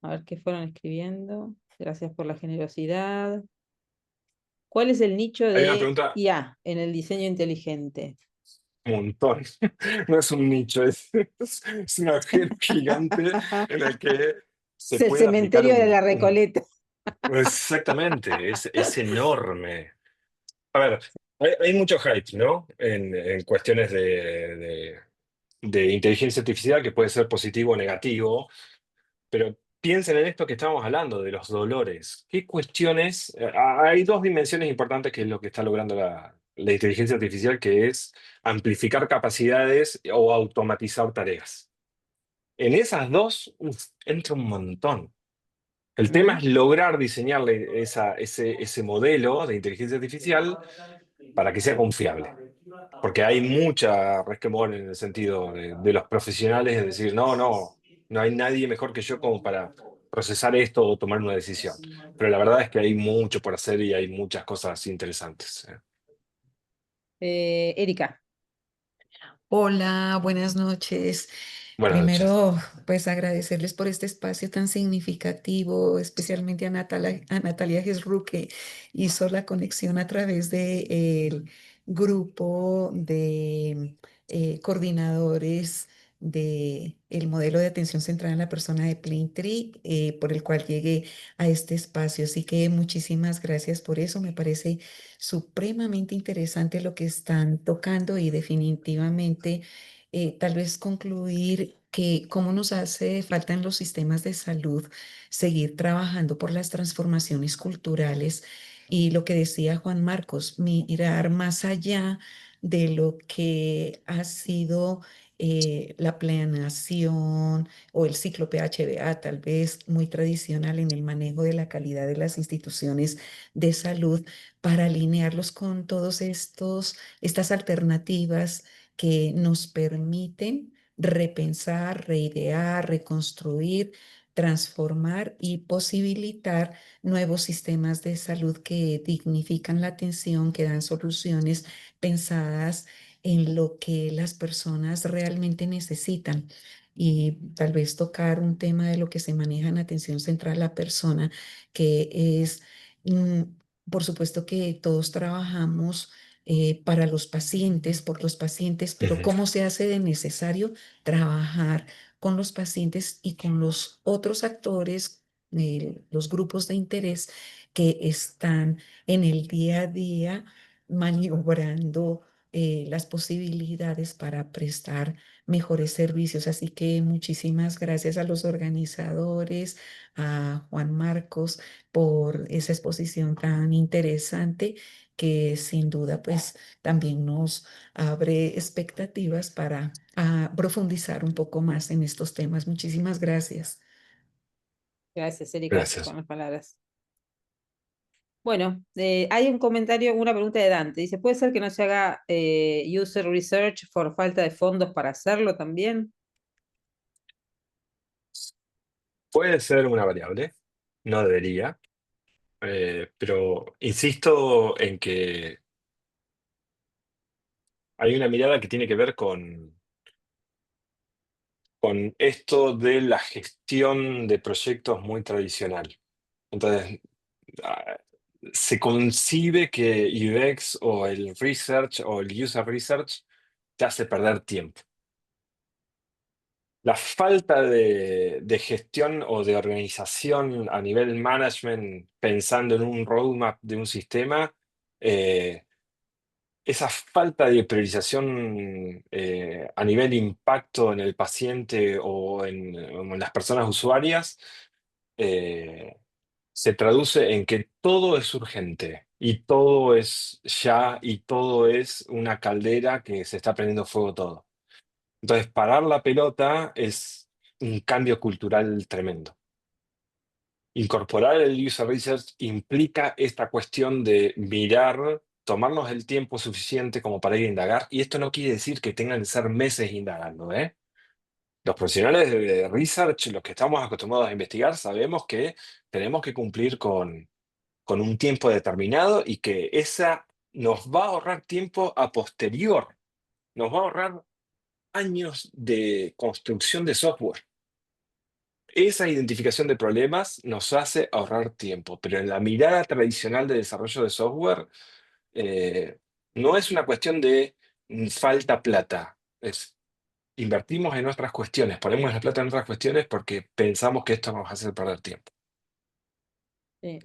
A ver qué fueron escribiendo. Gracias por la generosidad. ¿Cuál es el nicho Hay una de pregunta, IA en el diseño inteligente? un montón. No es un nicho, es un agujero gigante en el que se Es el puede aplicar cementerio de la Recoleta. Exactamente, es enorme. A ver, hay mucho hype, ¿no? En cuestiones de inteligencia artificial que puede ser positivo o negativo, pero piensen en esto que estábamos hablando, de los dolores. ¿Qué cuestiones? Hay dos dimensiones importantes que es lo que está logrando la inteligencia artificial, que es amplificar capacidades o automatizar tareas. En esas dos, entra un montón. El tema es lograr diseñarle ese modelo de inteligencia artificial para que sea confiable. Porque hay mucha resquemor en el sentido de los profesionales de decir, no hay nadie mejor que yo como para procesar esto o tomar una decisión. Pero la verdad es que hay mucho por hacer y hay muchas cosas interesantes. Erika. Hola, buenas noches. Buenas noches. Primero, pues agradecerles por este espacio tan significativo, especialmente a Natalia Gesru, que hizo la conexión a través del grupo de coordinadores del modelo de atención centrada en la persona de Plaintree, por el cual llegué a este espacio. Así que muchísimas gracias por eso. Me parece supremamente interesante lo que están tocando y definitivamente tal vez concluir que cómo nos hace falta en los sistemas de salud seguir trabajando por las transformaciones culturales y lo que decía Juan Marcos, mirar más allá de lo que ha sido la planeación o el ciclo PHBA, tal vez muy tradicional en el manejo de la calidad de las instituciones de salud, para alinearlos con todos estas alternativas que nos permiten repensar, reidear, reconstruir, transformar y posibilitar nuevos sistemas de salud que dignifican la atención, que dan soluciones pensadas en lo que las personas realmente necesitan. Y tal vez tocar un tema de lo que se maneja en atención central a la persona, que es, mm, por supuesto que todos trabajamos para los pacientes, por los pacientes, pero Ujú. cómo se hace de necesario trabajar con los pacientes y con los otros actores, los grupos de interés que están en el día a día maniobrando las posibilidades para prestar mejores servicios. Así que muchísimas gracias a los organizadores, a Juan Marcos, por esa exposición tan interesante que sin duda pues también nos abre expectativas para profundizar un poco más en estos temas. Muchísimas gracias. Gracias, Erika, Gracias. por las palabras. Bueno, hay un comentario, una pregunta de Dante. Dice, ¿puede ser que no se haga user research por falta de fondos para hacerlo también? Puede ser una variable, no debería, pero insisto en que hay una mirada que tiene que ver con esto de la gestión de proyectos muy tradicional. Entonces, ah, se concibe que UX o el research o el user research te hace perder tiempo. La falta de gestión o de organización a nivel management, pensando en un roadmap de un sistema, eh, esa falta de priorización a nivel impacto en el paciente o en las personas usuarias, eh, se traduce en que todo es urgente y todo es ya y todo es una caldera que se está prendiendo fuego todo. Entonces, parar la pelota es un cambio cultural tremendo. Incorporar el user research implica esta cuestión de mirar, tomarnos el tiempo suficiente como para ir a indagar, y esto no quiere decir que tengan que ser meses indagando, ¿eh? Los profesionales de research, los que estamos acostumbrados a investigar, sabemos que tenemos que cumplir con un tiempo determinado y que esa nos va a ahorrar tiempo a posterior, nos va a ahorrar años de construcción de software. Esa identificación de problemas nos hace ahorrar tiempo, pero en la mirada tradicional de desarrollo de software, eh, no es una cuestión de falta plata, es invertimos en otras cuestiones, ponemos la plata en otras cuestiones porque pensamos que esto nos va a hacer perder tiempo.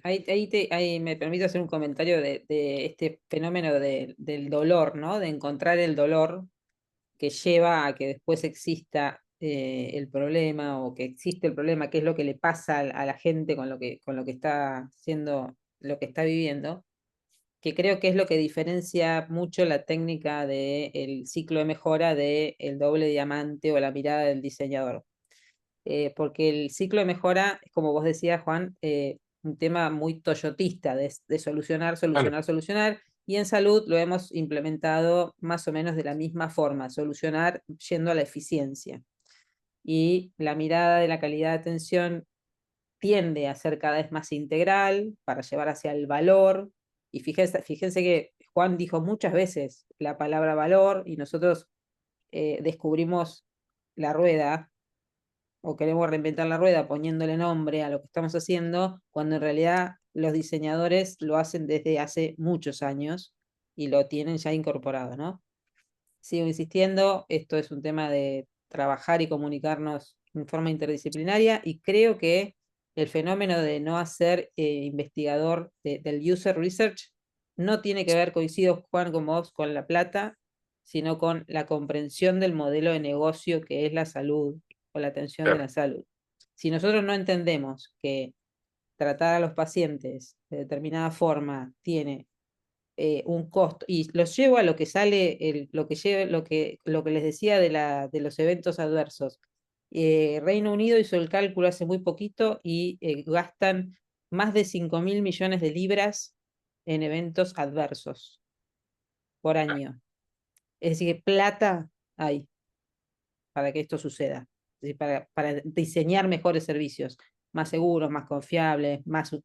Ahí me permito hacer un comentario de este fenómeno del dolor, ¿no? De encontrar el dolor que lleva a que después exista el problema o que existe el problema, qué es lo que le pasa a la gente con lo que está haciendo, lo que está viviendo, que creo que es lo que diferencia mucho la técnica del ciclo de mejora del doble diamante o la mirada del diseñador. Porque el ciclo de mejora, como vos decías, Juan, un tema muy toyotista de solucionar, Claro. solucionar, solucionar, y en salud lo hemos implementado más o menos de la misma forma, solucionar yendo a la eficiencia. Y la mirada de la calidad de atención tiende a ser cada vez más integral para llevar hacia el valor. Y fíjense que Juan dijo muchas veces la palabra valor y nosotros descubrimos la rueda o queremos reinventar la rueda poniéndole nombre a lo que estamos haciendo, cuando en realidad los diseñadores lo hacen desde hace muchos años y lo tienen ya incorporado, ¿no? Sigo insistiendo, esto es un tema de trabajar y comunicarnos en forma interdisciplinaria y creo que el fenómeno de no hacer investigador del user research no tiene que ver, coincido Juan con vos, con la plata, sino con la comprensión del modelo de negocio que es la salud o la atención de Claro. la salud. Si nosotros no entendemos que tratar a los pacientes de determinada forma tiene un costo. Y los llevo a lo que sale, lo que les decía de los eventos adversos. Reino Unido hizo el cálculo hace muy poquito y gastan más de 5.000 millones de libras en eventos adversos por año. Es decir, que plata hay para que esto suceda, es decir, para diseñar mejores servicios, más seguros, más confiables, más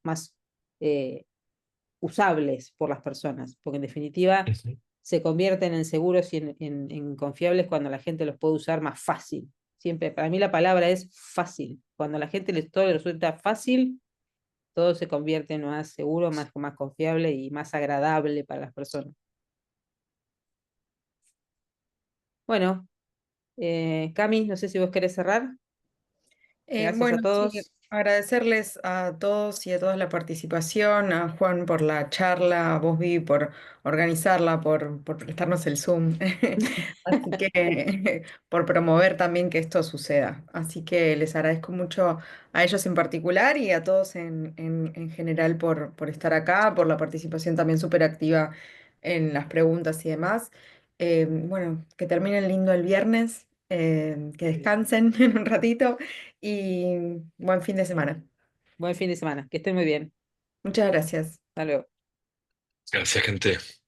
usables por las personas, porque en definitiva Ujú. se convierten en seguros y en confiables cuando la gente los puede usar más fácil. Siempre, para mí la palabra es fácil. Cuando a la gente todo le resulta fácil, todo se convierte en más seguro, más confiable y más agradable para las personas. Bueno, Cami, no sé si vos querés cerrar. Gracias a Bueno, sí, todos. agradecerles a todos y a todas la participación, a Juan por la charla, a vos, Vivi, por organizarla, por prestarnos el Zoom. Así que por promover también que esto suceda. Así que les agradezco mucho a ellos en particular y a todos en general por estar acá, por la participación también súper activa en las preguntas y demás. Bueno, que terminen lindo el viernes, que descansen en un ratito y buen fin de semana. Buen fin de semana. Que estén muy bien. Muchas gracias. Hasta luego. Gracias, gente.